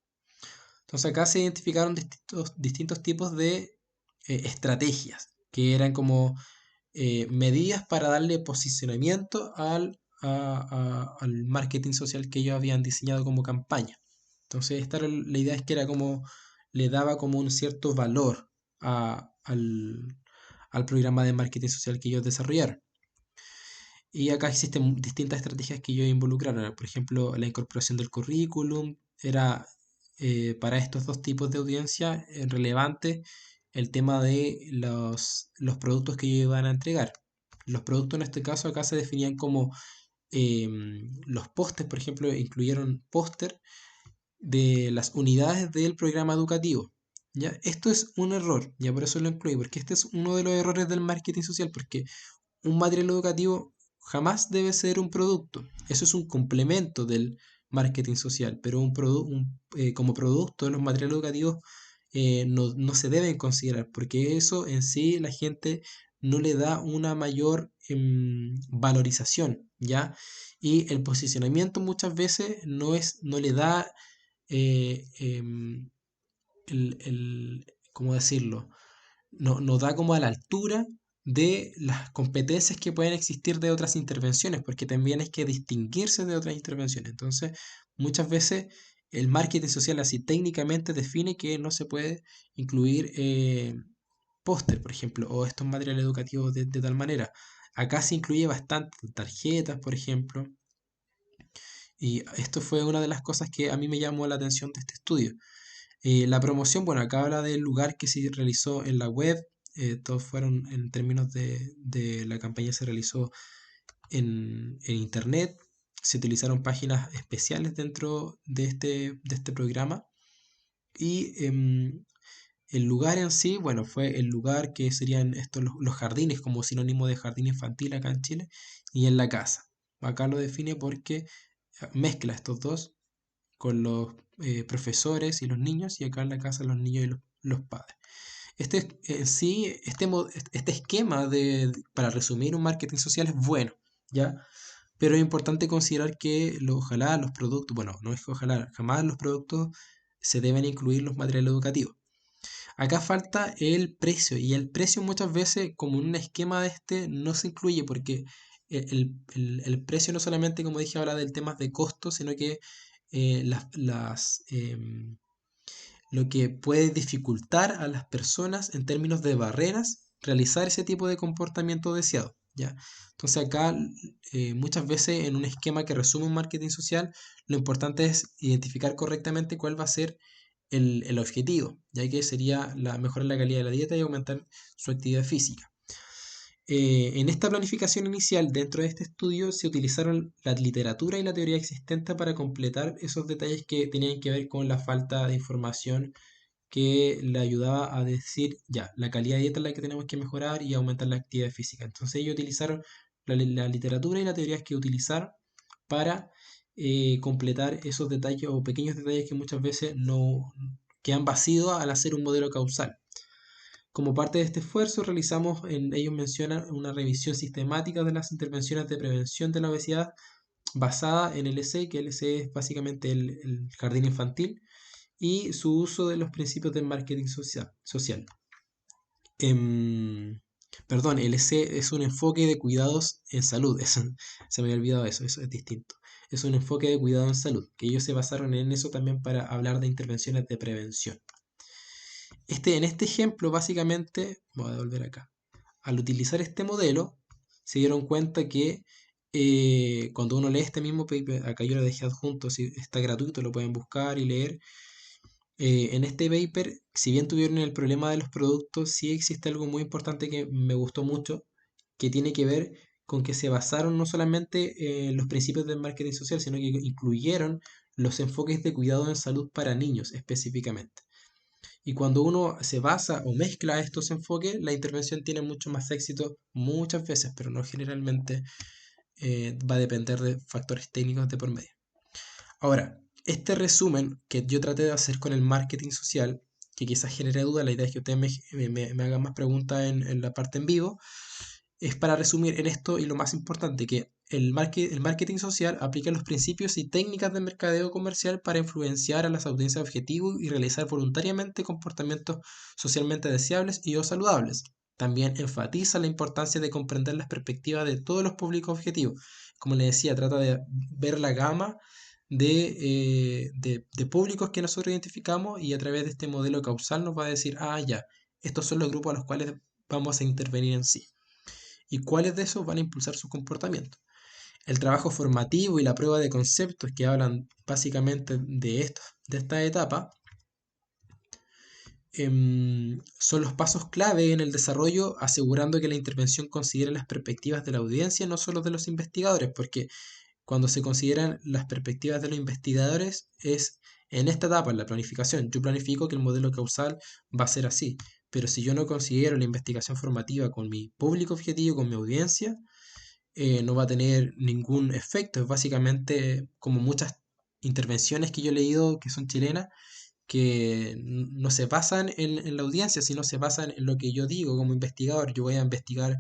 Entonces acá se identificaron distintos tipos de estrategias, que eran como medidas para darle posicionamiento al marketing social que ellos habían diseñado como campaña. Entonces, la idea es que era como, le daba como un cierto valor al programa de marketing social que ellos desarrollaron. Y acá existen distintas estrategias que ellos involucraron. Por ejemplo, la incorporación del currículum era para estos dos tipos de audiencia relevante el tema de los productos que ellos iban a entregar. Los productos en este caso acá se definían como los pósters, por ejemplo, incluyeron póster de las unidades del programa educativo. ¿Ya? Esto es un error, ya por eso lo incluí, porque este es uno de los errores del marketing social, porque un material educativo jamás debe ser un producto. Eso es un complemento del marketing social, pero como producto los materiales educativos no se deben considerar, porque eso en sí la gente no le da una mayor valorización, ¿ya? Y el posicionamiento muchas veces no le da ¿cómo decirlo? No da como a la altura de las competencias que pueden existir de otras intervenciones, porque también hay que distinguirse de otras intervenciones. Entonces, muchas veces el marketing social así técnicamente define que no se puede incluir póster, por ejemplo, o estos materiales educativos de tal manera. Acá se incluye bastante tarjetas, por ejemplo, y esto fue una de las cosas que a mí me llamó la atención de este estudio. La promoción, bueno, acá habla del lugar que se realizó en la web. Todos fueron en términos de la campaña se realizó en internet. Se utilizaron páginas especiales dentro de este programa. Y el lugar en sí, bueno, fue el lugar que serían estos los jardines, como sinónimo de jardín infantil acá en Chile, y en la casa. Acá lo define porque mezcla estos dos con los profesores y los niños, y acá en la casa los niños y los padres. Sí, este esquema para resumir un marketing social es bueno, ¿ya? Pero es importante considerar que ojalá los productos, bueno, no es que ojalá, jamás los productos se deben incluir los materiales educativos. Acá falta el precio, y el precio muchas veces, como en un esquema de este, no se incluye porque el precio no solamente, como dije, habla del tema de costos, sino que eh, las, las, em, lo que puede dificultar a las personas en términos de barreras realizar ese tipo de comportamiento deseado, ¿ya? Entonces acá muchas veces en un esquema que resume un marketing social, lo importante es identificar correctamente cuál va a ser el objetivo, ya que sería mejorar la calidad de la dieta y aumentar su actividad física. En esta planificación inicial, dentro de este estudio, se utilizaron la literatura y la teoría existente para completar esos detalles que tenían que ver con la falta de información que le ayudaba a decir, ya, la calidad de dieta es la que tenemos que mejorar y aumentar la actividad física. Entonces ellos utilizaron la literatura y la teoría que utilizaron para completar esos detalles o pequeños detalles que muchas veces que han vacío al hacer un modelo causal. Como parte de este esfuerzo, ellos mencionan una revisión sistemática de las intervenciones de prevención de la obesidad basada en LC, que LC es básicamente el jardín infantil, y su uso de los principios del marketing social. Em, Perdón, LC es un enfoque de cuidados en salud. Se me había olvidado eso es distinto. Es un enfoque de cuidado en salud, que ellos se basaron en eso también para hablar de intervenciones de prevención. En este ejemplo, básicamente, voy a volver acá. Al utilizar este modelo, se dieron cuenta que cuando uno lee este mismo paper, acá yo lo dejé adjunto, si está gratuito, lo pueden buscar y leer. En este paper, si bien tuvieron el problema de los productos, sí existe algo muy importante que me gustó mucho, que tiene que ver con que se basaron no solamente en los principios del marketing social, sino que incluyeron los enfoques de cuidado en salud para niños específicamente. Y cuando uno se basa o mezcla estos enfoques, la intervención tiene mucho más éxito muchas veces, pero no generalmente va a depender de factores técnicos de por medio. Ahora, este resumen que yo traté de hacer con el marketing social, que quizás genere duda, la idea es que ustedes me hagan más preguntas en la parte en vivo, es para resumir en esto y lo más importante, que el marketing social aplica los principios y técnicas de mercadeo comercial para influenciar a las audiencias objetivo y realizar voluntariamente comportamientos socialmente deseables y o saludables. También enfatiza la importancia de comprender las perspectivas de todos los públicos objetivos. Como les decía, trata de ver la gama de públicos que nosotros identificamos y a través de este modelo causal nos va a decir, ah, ya, estos son los grupos a los cuales vamos a intervenir en sí y cuáles de esos van a impulsar su comportamiento. El trabajo formativo y la prueba de conceptos que hablan básicamente de esta etapa son los pasos clave en el desarrollo, asegurando que la intervención considere las perspectivas de la audiencia, no solo de los investigadores, porque cuando se consideran las perspectivas de los investigadores es en esta etapa, en la planificación. Yo planifico que el modelo causal va a ser así, pero si yo no considero la investigación formativa con mi público objetivo, con mi audiencia, no va a tener ningún efecto. Es básicamente como muchas intervenciones que yo he leído que son chilenas, que no se basan en la audiencia, sino se basan en lo que yo digo como investigador. Yo voy a investigar,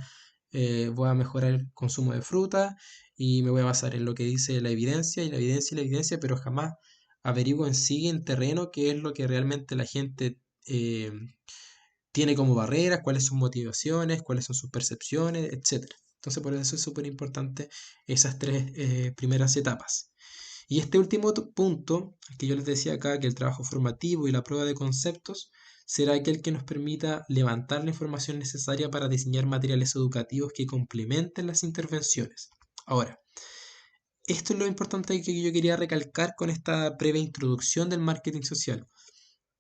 voy a mejorar el consumo de fruta y me voy a basar en lo que dice la evidencia y la evidencia y la evidencia, pero jamás averiguo en sí, en terreno, qué es lo que realmente la gente tiene como barreras, cuáles son sus motivaciones, cuáles son sus percepciones, etcétera. Entonces, por eso es súper importante esas tres primeras etapas. Y este último punto, que yo les decía acá, que el trabajo formativo y la prueba de conceptos, será aquel que nos permita levantar la información necesaria para diseñar materiales educativos que complementen las intervenciones. Ahora, esto es lo importante que yo quería recalcar con esta breve introducción del marketing social,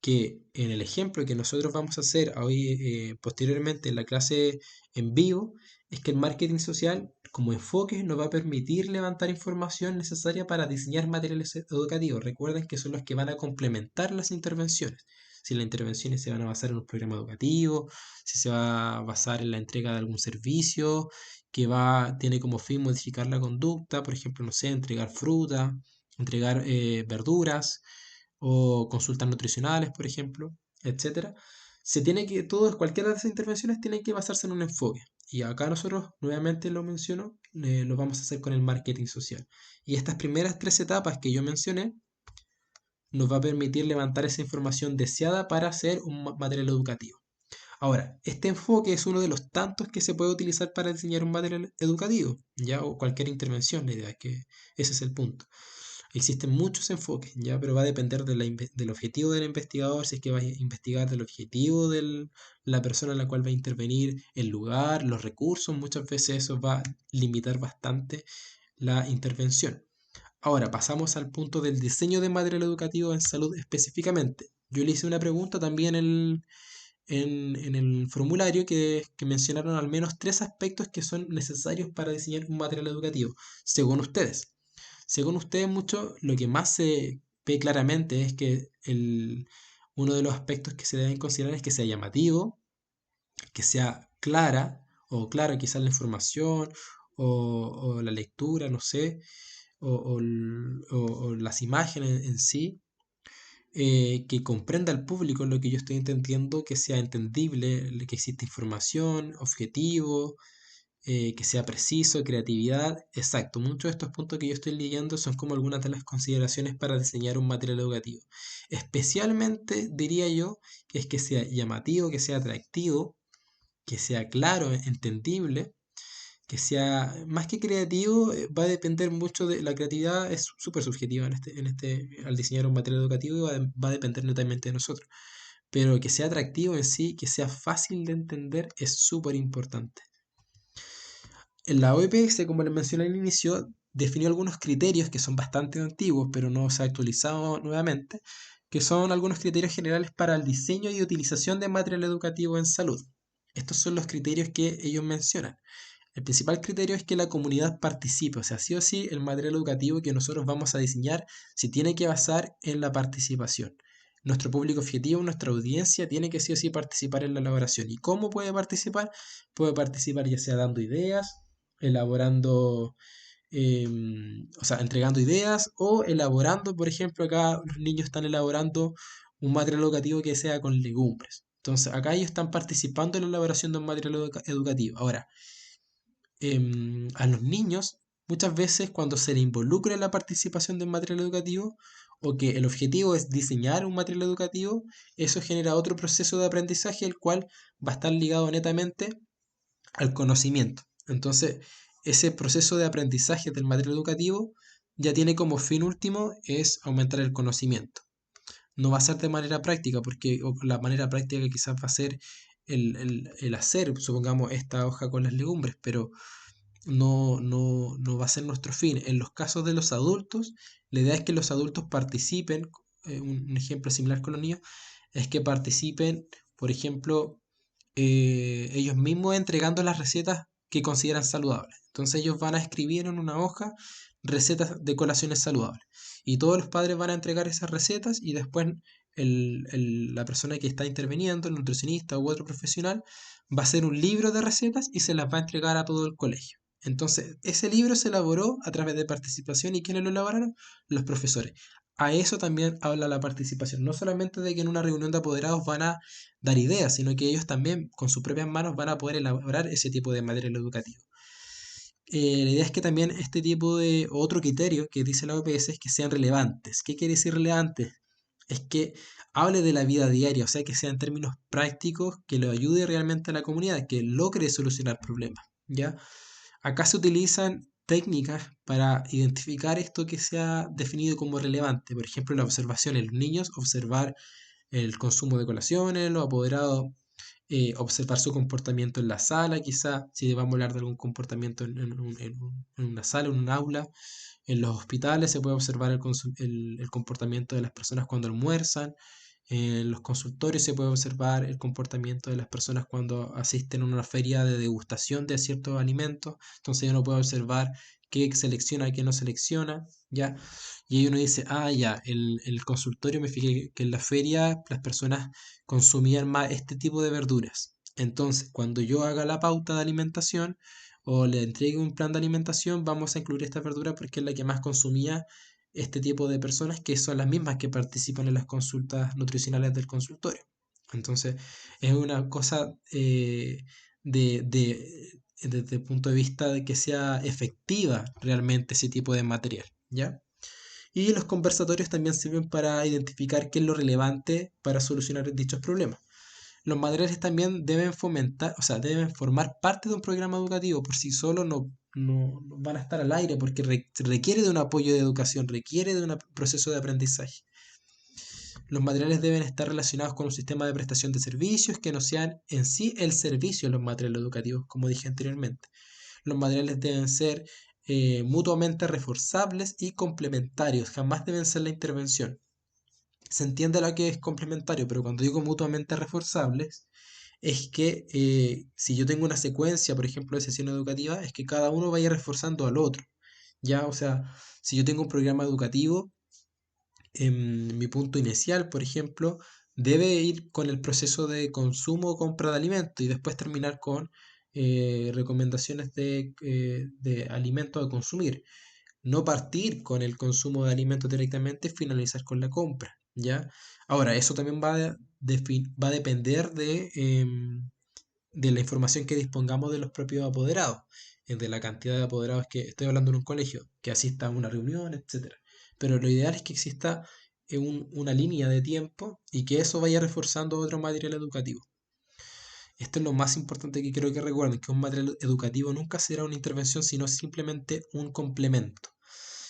que en el ejemplo que nosotros vamos a hacer hoy posteriormente en la clase en vivo, es que el marketing social como enfoque nos va a permitir levantar información necesaria para diseñar materiales educativos. Recuerden que son los que van a complementar las intervenciones. Si las intervenciones se van a basar en un programa educativo, si se va a basar en la entrega de algún servicio tiene como fin modificar la conducta, por ejemplo, no sé, entregar fruta, entregar verduras, o consultas nutricionales, por ejemplo, etcétera. Cualquiera de esas intervenciones tienen que basarse en un enfoque. Y acá nosotros, nuevamente lo menciono, lo vamos a hacer con el marketing social. Y estas primeras tres etapas que yo mencioné nos va a permitir levantar esa información deseada para hacer un material educativo. Ahora, este enfoque es uno de los tantos que se puede utilizar para diseñar un material educativo, ya o cualquier intervención, la idea es que ese es el punto. Existen muchos enfoques, ¿ya? Pero va a depender del objetivo del investigador, si es que va a investigar del objetivo de la persona en la cual va a intervenir, el lugar, los recursos, muchas veces eso va a limitar bastante la intervención. Ahora, pasamos al punto del diseño de material educativo en salud específicamente. Yo le hice una pregunta también en el formulario que mencionaron al menos tres aspectos que son necesarios para diseñar un material educativo, según ustedes. Según ustedes, mucho, lo que más se ve claramente es que uno de los aspectos que se deben considerar es que sea llamativo, que sea clara, o clara quizás la información, o la lectura, no sé, o las imágenes en sí, que comprenda al público lo que yo estoy entendiendo, que sea entendible, que existe información, objetivo, que sea preciso, creatividad. Exacto, muchos de estos puntos que yo estoy leyendo son como algunas de las consideraciones para diseñar un material educativo. Especialmente diría yo que es que sea llamativo, que sea atractivo, que sea claro, entendible, que sea más que creativo. Va a depender mucho de la creatividad, es súper subjetiva al diseñar un material educativo, y va a depender netamente de nosotros. Pero que sea atractivo en sí, que sea fácil de entender, es súper importante. En la OEPS, como les mencioné al inicio, definió algunos criterios que son bastante antiguos, pero no se ha actualizado nuevamente, que son algunos criterios generales para el diseño y utilización de material educativo en salud. Estos son los criterios que ellos mencionan. El principal criterio es que la comunidad participe, o sea, sí o sí el material educativo que nosotros vamos a diseñar se tiene que basar en la participación. Nuestro público objetivo, nuestra audiencia, tiene que sí o sí participar en la elaboración. ¿Y cómo puede participar? Puede participar ya sea dando ideas, elaborando, o sea, entregando ideas o elaborando, por ejemplo, acá los niños están elaborando un material educativo que sea con legumbres. Entonces, acá ellos están participando en la elaboración de un material educativo. Ahora, a los niños, muchas veces cuando se le involucra en la participación del material educativo, o que el objetivo es diseñar un material educativo, eso genera otro proceso de aprendizaje, el cual va a estar ligado netamente al conocimiento. Entonces, ese proceso de aprendizaje del material educativo ya tiene como fin último es aumentar el conocimiento. No va a ser de manera práctica, porque la manera práctica quizás va a ser el hacer, supongamos, esta hoja con las legumbres, pero no va a ser nuestro fin. En los casos de los adultos, la idea es que los adultos participen. Un ejemplo similar con los niños es que participen, por ejemplo, ellos mismos entregando las recetas que consideran saludables. Entonces ellos van a escribir en una hoja recetas de colaciones saludables. Y todos los padres van a entregar esas recetas, y después la persona que está interviniendo, el nutricionista u otro profesional, va a hacer un libro de recetas y se las va a entregar a todo el colegio. Entonces, ese libro se elaboró a través de participación. ¿Y quiénes lo elaboraron? Los profesores. A eso también habla la participación, no solamente de que en una reunión de apoderados van a dar ideas, sino que ellos también con sus propias manos van a poder elaborar ese tipo de material educativo. La idea es que también este tipo de otro criterio que dice la OPS es que sean relevantes. ¿Qué quiere decir relevantes? Es que hable de la vida diaria, o sea, que sean términos prácticos, que lo ayude realmente a la comunidad, que logre solucionar problemas, ¿ya? Acá se utilizan técnicas para identificar esto que se ha definido como relevante. Por ejemplo, la observación en los niños, observar el consumo de colaciones, los apoderados, observar su comportamiento en la sala, quizá si vamos a hablar de algún comportamiento en una sala, en un aula. En los hospitales se puede observar el comportamiento de las personas cuando almuerzan. En los consultorios se puede observar el comportamiento de las personas cuando asisten a una feria de degustación de ciertos alimentos. Entonces uno puede observar qué selecciona, qué no selecciona, ¿ya? Y ahí uno dice, ah, ya, el consultorio me fijé que en la feria las personas consumían más este tipo de verduras. Entonces, cuando yo haga la pauta de alimentación o le entregue un plan de alimentación, vamos a incluir esta verdura porque es la que más consumía este tipo de personas, que son las mismas que participan en las consultas nutricionales del consultorio. Entonces, es una cosa desde el punto de vista de que sea efectiva realmente ese tipo de material, ¿ya? Y los conversatorios también sirven para identificar qué es lo relevante para solucionar dichos problemas. Los materiales también deben fomentar, o sea, deben formar parte de un programa educativo. Por sí solos no van a estar al aire, porque requiere de un apoyo de educación, requiere de un proceso de aprendizaje. Los materiales deben estar relacionados con un sistema de prestación de servicios que no sean en sí el servicio de los materiales educativos, como dije anteriormente. Los materiales deben ser mutuamente reforzables y complementarios, jamás deben ser la intervención. Se entiende lo que es complementario, pero cuando digo mutuamente reforzables, es que si yo tengo una secuencia, por ejemplo, de sesión educativa, es que cada uno vaya reforzando al otro. Ya, o sea, si yo tengo un programa educativo, en mi punto inicial, por ejemplo, debe ir con el proceso de consumo o compra de alimentos, y después terminar con recomendaciones de alimentos a consumir. No partir con el consumo de alimentos directamente y finalizar con la compra. ¿ya? Ahora, eso también va a depender de la información que dispongamos de los propios apoderados, de la cantidad de apoderados que estoy hablando en un colegio, que asista a una reunión, etcétera. Pero lo ideal es que exista una línea de tiempo y que eso vaya reforzando otro material educativo. Esto es lo más importante que quiero que recuerden, que un material educativo nunca será una intervención, sino simplemente un complemento.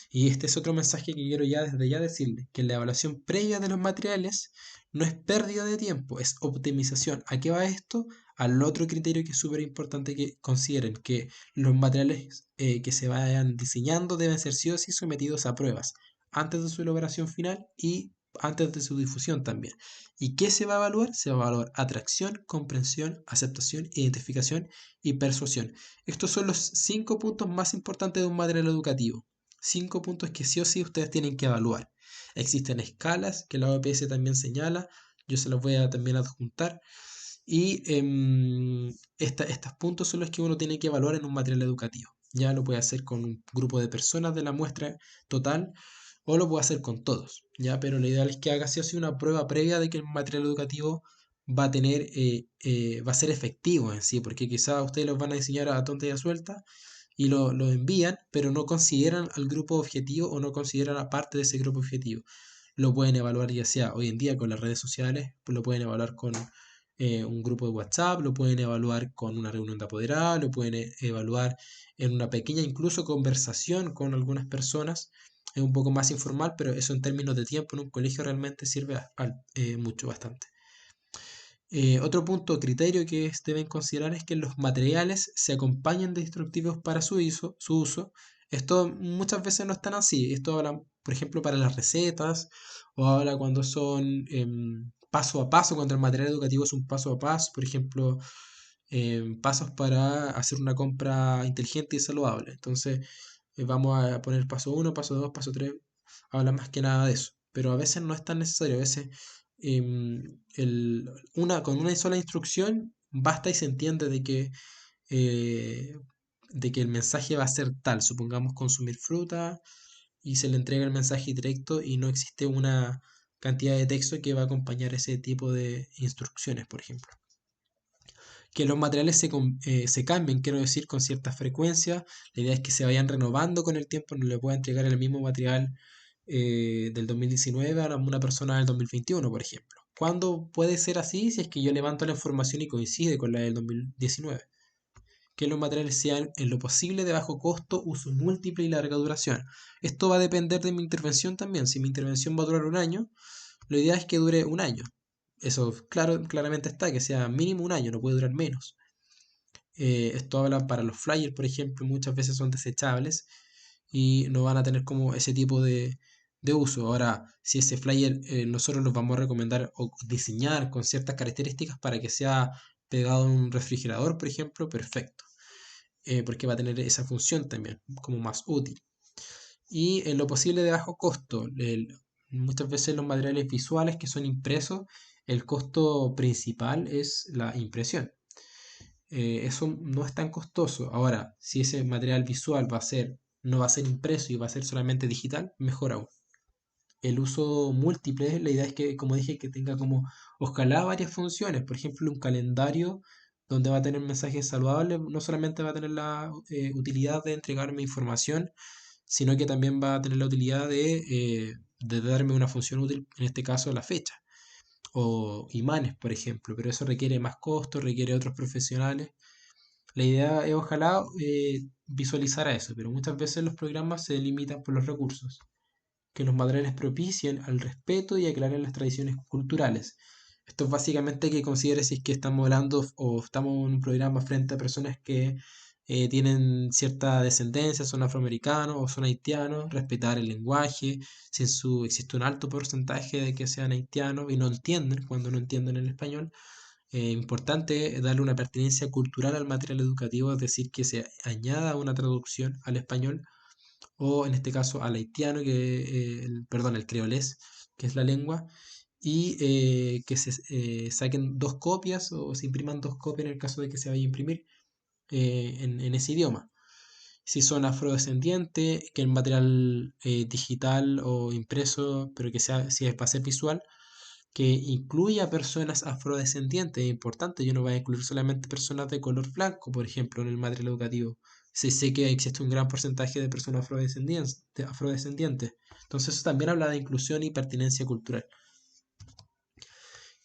Y este es otro mensaje que quiero ya desde ya decirle, que la evaluación previa de los materiales no es pérdida de tiempo, es optimización. ¿A qué va esto? Al otro criterio que es súper importante que consideren, que los materiales que se vayan diseñando deben ser sí o sí sometidos a pruebas, antes de su elaboración final y antes de su difusión también. ¿Y qué se va a evaluar? Se va a evaluar atracción, comprensión, aceptación, identificación y persuasión. Estos son los 5 puntos más importantes de un material educativo. 5 puntos que sí o sí ustedes tienen que evaluar. Existen escalas que la OPS también señala, yo se las voy a también adjuntar. Y estos puntos son los que uno tiene que evaluar en un material educativo. Ya lo puede hacer con un grupo de personas de la muestra total o lo puede hacer con todos. Ya, pero lo ideal es que haga sí o sí una prueba previa de que el material educativo va a tener, va a ser efectivo en sí, porque quizás ustedes los van a diseñar a tonta y a suelta y lo envían, pero no consideran al grupo objetivo o no consideran a parte de ese grupo objetivo. Lo pueden evaluar ya sea hoy en día con las redes sociales, pues lo pueden evaluar con un grupo de WhatsApp, lo pueden evaluar con una reunión de apoderados, lo pueden evaluar en una pequeña incluso conversación con algunas personas. Es un poco más informal, pero eso en términos de tiempo en un colegio realmente sirve mucho, bastante. Otro punto o criterio que deben considerar es que los materiales se acompañen de instructivos para su uso. Esto muchas veces no es tan así. Esto habla, por ejemplo, para las recetas o habla cuando son paso a paso, cuando el material educativo es un paso a paso, por ejemplo, pasos para hacer una compra inteligente y saludable. Entonces, vamos a poner paso uno, paso 2, paso 3. Habla más que nada de eso. Pero a veces no es tan necesario. A veces con una sola instrucción basta y se entiende eh, de que el mensaje va a ser tal. Supongamos consumir fruta y se le entrega el mensaje directo y no existe una cantidad de texto que va a acompañar ese tipo de instrucciones, por ejemplo. Que los materiales se cambien, quiero decir, con cierta frecuencia. La idea es que se vayan renovando con el tiempo, no le pueda entregar el mismo material del 2019 a una persona del 2021, por ejemplo. ¿Cuándo puede ser así? Si es que yo levanto la información y coincide con la del 2019. Que los materiales sean en lo posible de bajo costo, uso múltiple y larga duración. Esto va a depender de mi intervención también. Si mi intervención va a durar un año, lo ideal es que dure un año. Eso claramente está, que sea mínimo un año, no puede durar menos. Esto habla para los flyers, por ejemplo, muchas veces son desechables y no van a tener como ese tipo de uso. Ahora, si ese flyer nosotros los vamos a recomendar o diseñar con ciertas características para que sea pegado en un refrigerador, por ejemplo, perfecto. Porque va a tener esa función también como más útil. Y en lo posible de bajo costo. Muchas veces los materiales visuales que son impresos, el costo principal es la impresión. Eso no es tan costoso. Ahora, si ese material visual no va a ser impreso y va a ser solamente digital, mejor aún. El uso múltiple, la idea es que, como dije, que tenga como ojalá varias funciones. Por ejemplo, un calendario donde va a tener mensajes saludables, no solamente va a tener la utilidad de entregarme información, sino que también va a tener la utilidad de darme una función útil, en este caso la fecha, o imanes, por ejemplo, pero eso requiere más costo, requiere otros profesionales. La idea es ojalá visualizar a eso, pero muchas veces los programas se limitan por los recursos. Que los materiales propicien al respeto y aclaren las tradiciones culturales. Esto es básicamente que considere si es que estamos hablando o estamos en un programa frente a personas que tienen cierta descendencia, son afroamericanos o son haitianos, respetar el lenguaje, si existe un alto porcentaje de que sean haitianos y no entienden cuando no entienden el español, importante darle una pertinencia cultural al material educativo, es decir, que se añada una traducción al español o en este caso al haitiano, perdón, el creolés, que es la lengua, y que se saquen dos copias o se impriman dos copias en el caso de que se vaya a imprimir en ese idioma. si son afrodescendientes, que el material digital o impreso, pero que sea, si es para ser visual, que incluya personas afrodescendientes. Es importante, yo no voy a incluir solamente personas de color blanco, por ejemplo, en el material educativo. Sé que existe un gran porcentaje de personas afrodescendientes. Entonces eso también habla de inclusión y pertinencia cultural.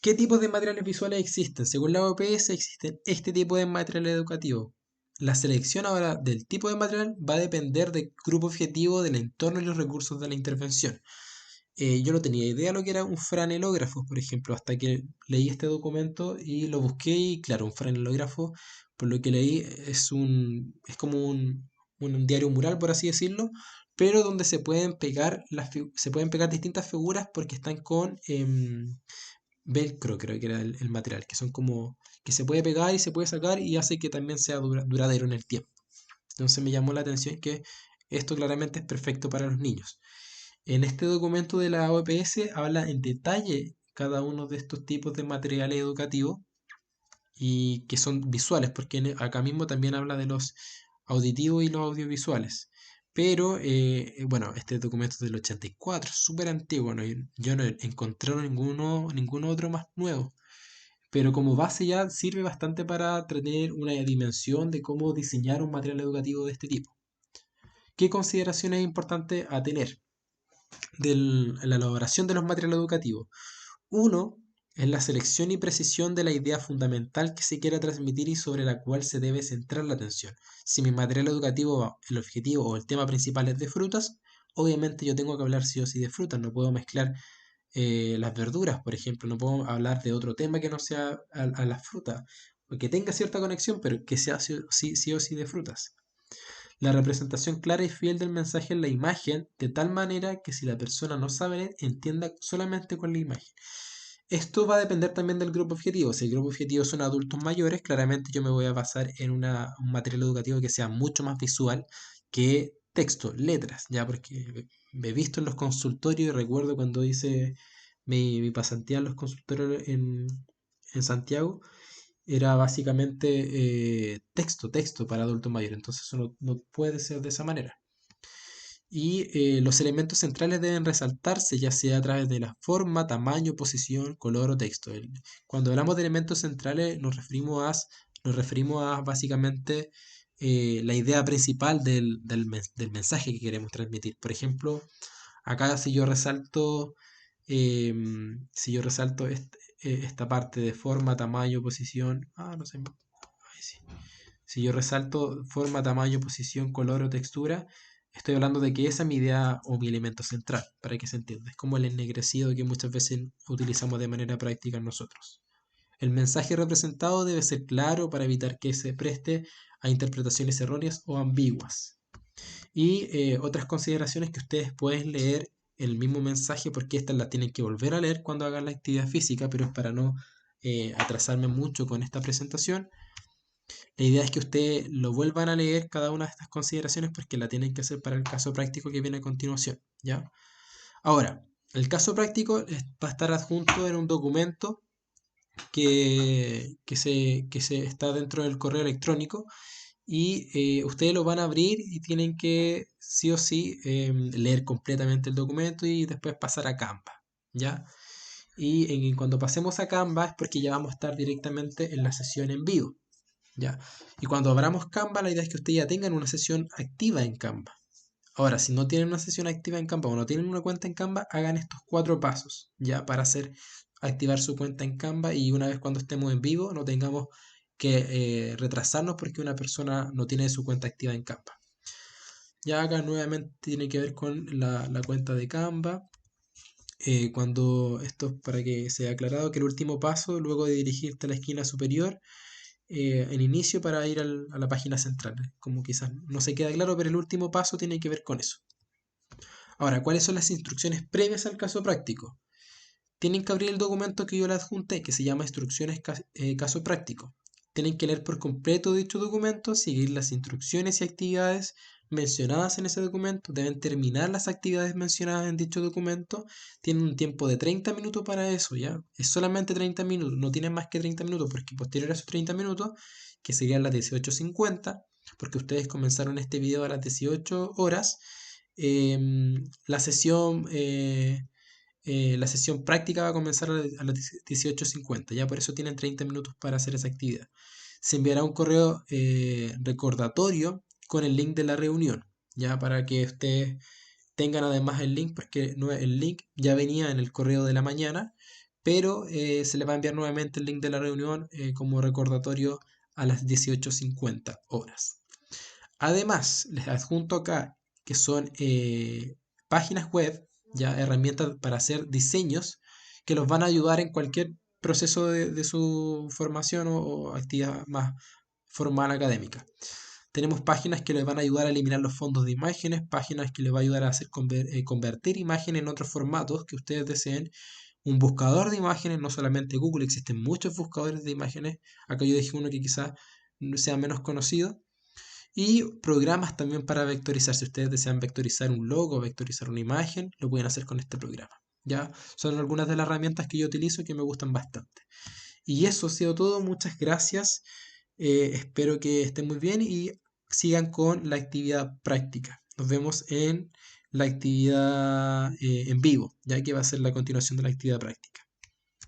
¿Qué tipos de materiales visuales existen? Según la OPS existen este tipo de material educativo. La selección ahora del tipo de material va a depender del grupo objetivo, del entorno y los recursos de la intervención. Yo no tenía idea lo que era un franelógrafo, por ejemplo, hasta que leí este documento y lo busqué y claro, un franelógrafo, por lo que leí, es como un diario mural, por así decirlo, pero donde se pueden pegar distintas figuras porque están con velcro, creo que era el material, que son como que se puede pegar y se puede sacar y hace que también sea duradero en el tiempo. Entonces me llamó la atención que esto claramente es perfecto para los niños. En este documento de la OPS habla en detalle cada uno de estos tipos de materiales educativos y que son visuales, porque acá mismo también habla de los auditivos y los audiovisuales. Pero, bueno, este documento es del 84, súper antiguo, ¿no? Yo no encontré ningún otro más nuevo. Pero como base ya sirve bastante para tener una dimensión de cómo diseñar un material educativo de este tipo. ¿Qué consideraciones es importante a tener en la elaboración de los materiales educativos? Uno es la selección y precisión de la idea fundamental que se quiera transmitir y sobre la cual se debe centrar la atención. Si mi material educativo, el objetivo o el tema principal es de frutas, obviamente yo tengo que hablar sí o sí de frutas, no puedo mezclar las verduras, por ejemplo, no puedo hablar de otro tema que no sea a las frutas, o que tenga cierta conexión, pero que sea sí o sí de frutas. La representación clara y fiel del mensaje en la imagen, de tal manera que si la persona no sabe leer, entienda solamente con la imagen. Esto va a depender también del grupo objetivo. Si el grupo objetivo son adultos mayores, claramente yo me voy a basar en un material educativo que sea mucho más visual que texto, letras, ya porque me he visto en los consultorios y recuerdo cuando hice mi pasantía en los consultorios en Santiago, era básicamente texto para adultos mayores, entonces eso no puede ser de esa manera. Y los elementos centrales deben resaltarse, ya sea a través de la forma, tamaño, posición, color o texto. Cuando hablamos de elementos centrales nos referimos a básicamente la idea principal del mensaje que queremos transmitir. Por ejemplo, acá si yo resalto esta parte de forma, tamaño, posición, no sé, ahí sí. Si yo resalto forma, tamaño, posición, color o textura, estoy hablando de que esa es mi idea o mi elemento central, para que se entienda. Es como el ennegrecido que muchas veces utilizamos de manera práctica nosotros. El mensaje representado debe ser claro para evitar que se preste a interpretaciones erróneas o ambiguas. Y otras consideraciones que ustedes pueden leer el mismo mensaje, porque estas las tienen que volver a leer cuando hagan la actividad física, pero es para no atrasarme mucho con esta presentación. La idea es que ustedes lo vuelvan a leer cada una de estas consideraciones porque la tienen que hacer para el caso práctico que viene a continuación, ¿ya? Ahora, el caso práctico va a estar adjunto en un documento que se está dentro del correo electrónico y ustedes lo van a abrir y tienen que sí o sí leer completamente el documento y después pasar a Canva, ¿ya? Y cuando pasemos a Canva es porque ya vamos a estar directamente en la sesión en vivo. ¿Ya? Y cuando abramos Canva, la idea es que ustedes ya tengan una sesión activa en Canva. Ahora, si no tienen una sesión activa en Canva o no tienen una cuenta en Canva, hagan estos 4 pasos, ¿ya? Para activar su cuenta en Canva y una vez cuando estemos en vivo no tengamos que retrasarnos porque una persona no tiene su cuenta activa en Canva. Ya acá nuevamente tiene que ver con la cuenta de Canva. Cuando esto, para que sea aclarado, que el último paso, luego de dirigirte a la esquina superior, en inicio para ir a la página central. Como quizás no se queda claro, pero el último paso tiene que ver con eso. Ahora, ¿cuáles son las instrucciones previas al caso práctico? Tienen que abrir el documento que yo le adjunté, que se llama Instrucciones Caso Práctico. Tienen que leer por completo dicho documento, seguir las instrucciones y actividades mencionadas en ese documento, deben terminar las actividades mencionadas en dicho documento, tienen un tiempo de 30 minutos para eso, ¿ya? Es solamente 30 minutos, no tienen más que 30 minutos, porque posterior a esos 30 minutos, que serían las 18:50, porque ustedes comenzaron este video a las 18 horas. La sesión práctica va a comenzar a las 18:50, ya por eso tienen 30 minutos para hacer esa actividad. Se enviará un correo recordatorio con el link de la reunión, ya para que ustedes tengan además el link, porque el link ya venía en el correo de la mañana, pero se les va a enviar nuevamente el link de la reunión como recordatorio a las 18:50 horas. Además, les adjunto acá que son páginas web, ya herramientas para hacer diseños que los van a ayudar en cualquier proceso de su formación o actividad más formal académica. Tenemos páginas que les van a ayudar a eliminar los fondos de imágenes, páginas que les va a ayudar a hacer convertir imágenes en otros formatos que ustedes deseen. Un buscador de imágenes, no solamente Google, existen muchos buscadores de imágenes. Acá yo dije uno que quizás sea menos conocido. Y programas también para vectorizar. Si ustedes desean vectorizar un logo, vectorizar una imagen, lo pueden hacer con este programa. ¿Ya? Son algunas de las herramientas que yo utilizo y que me gustan bastante. Y eso ha sido todo. Muchas gracias. Espero que estén muy bien y sigan con la actividad práctica. Nos vemos en la actividad en vivo, ya que va a ser la continuación de la actividad práctica.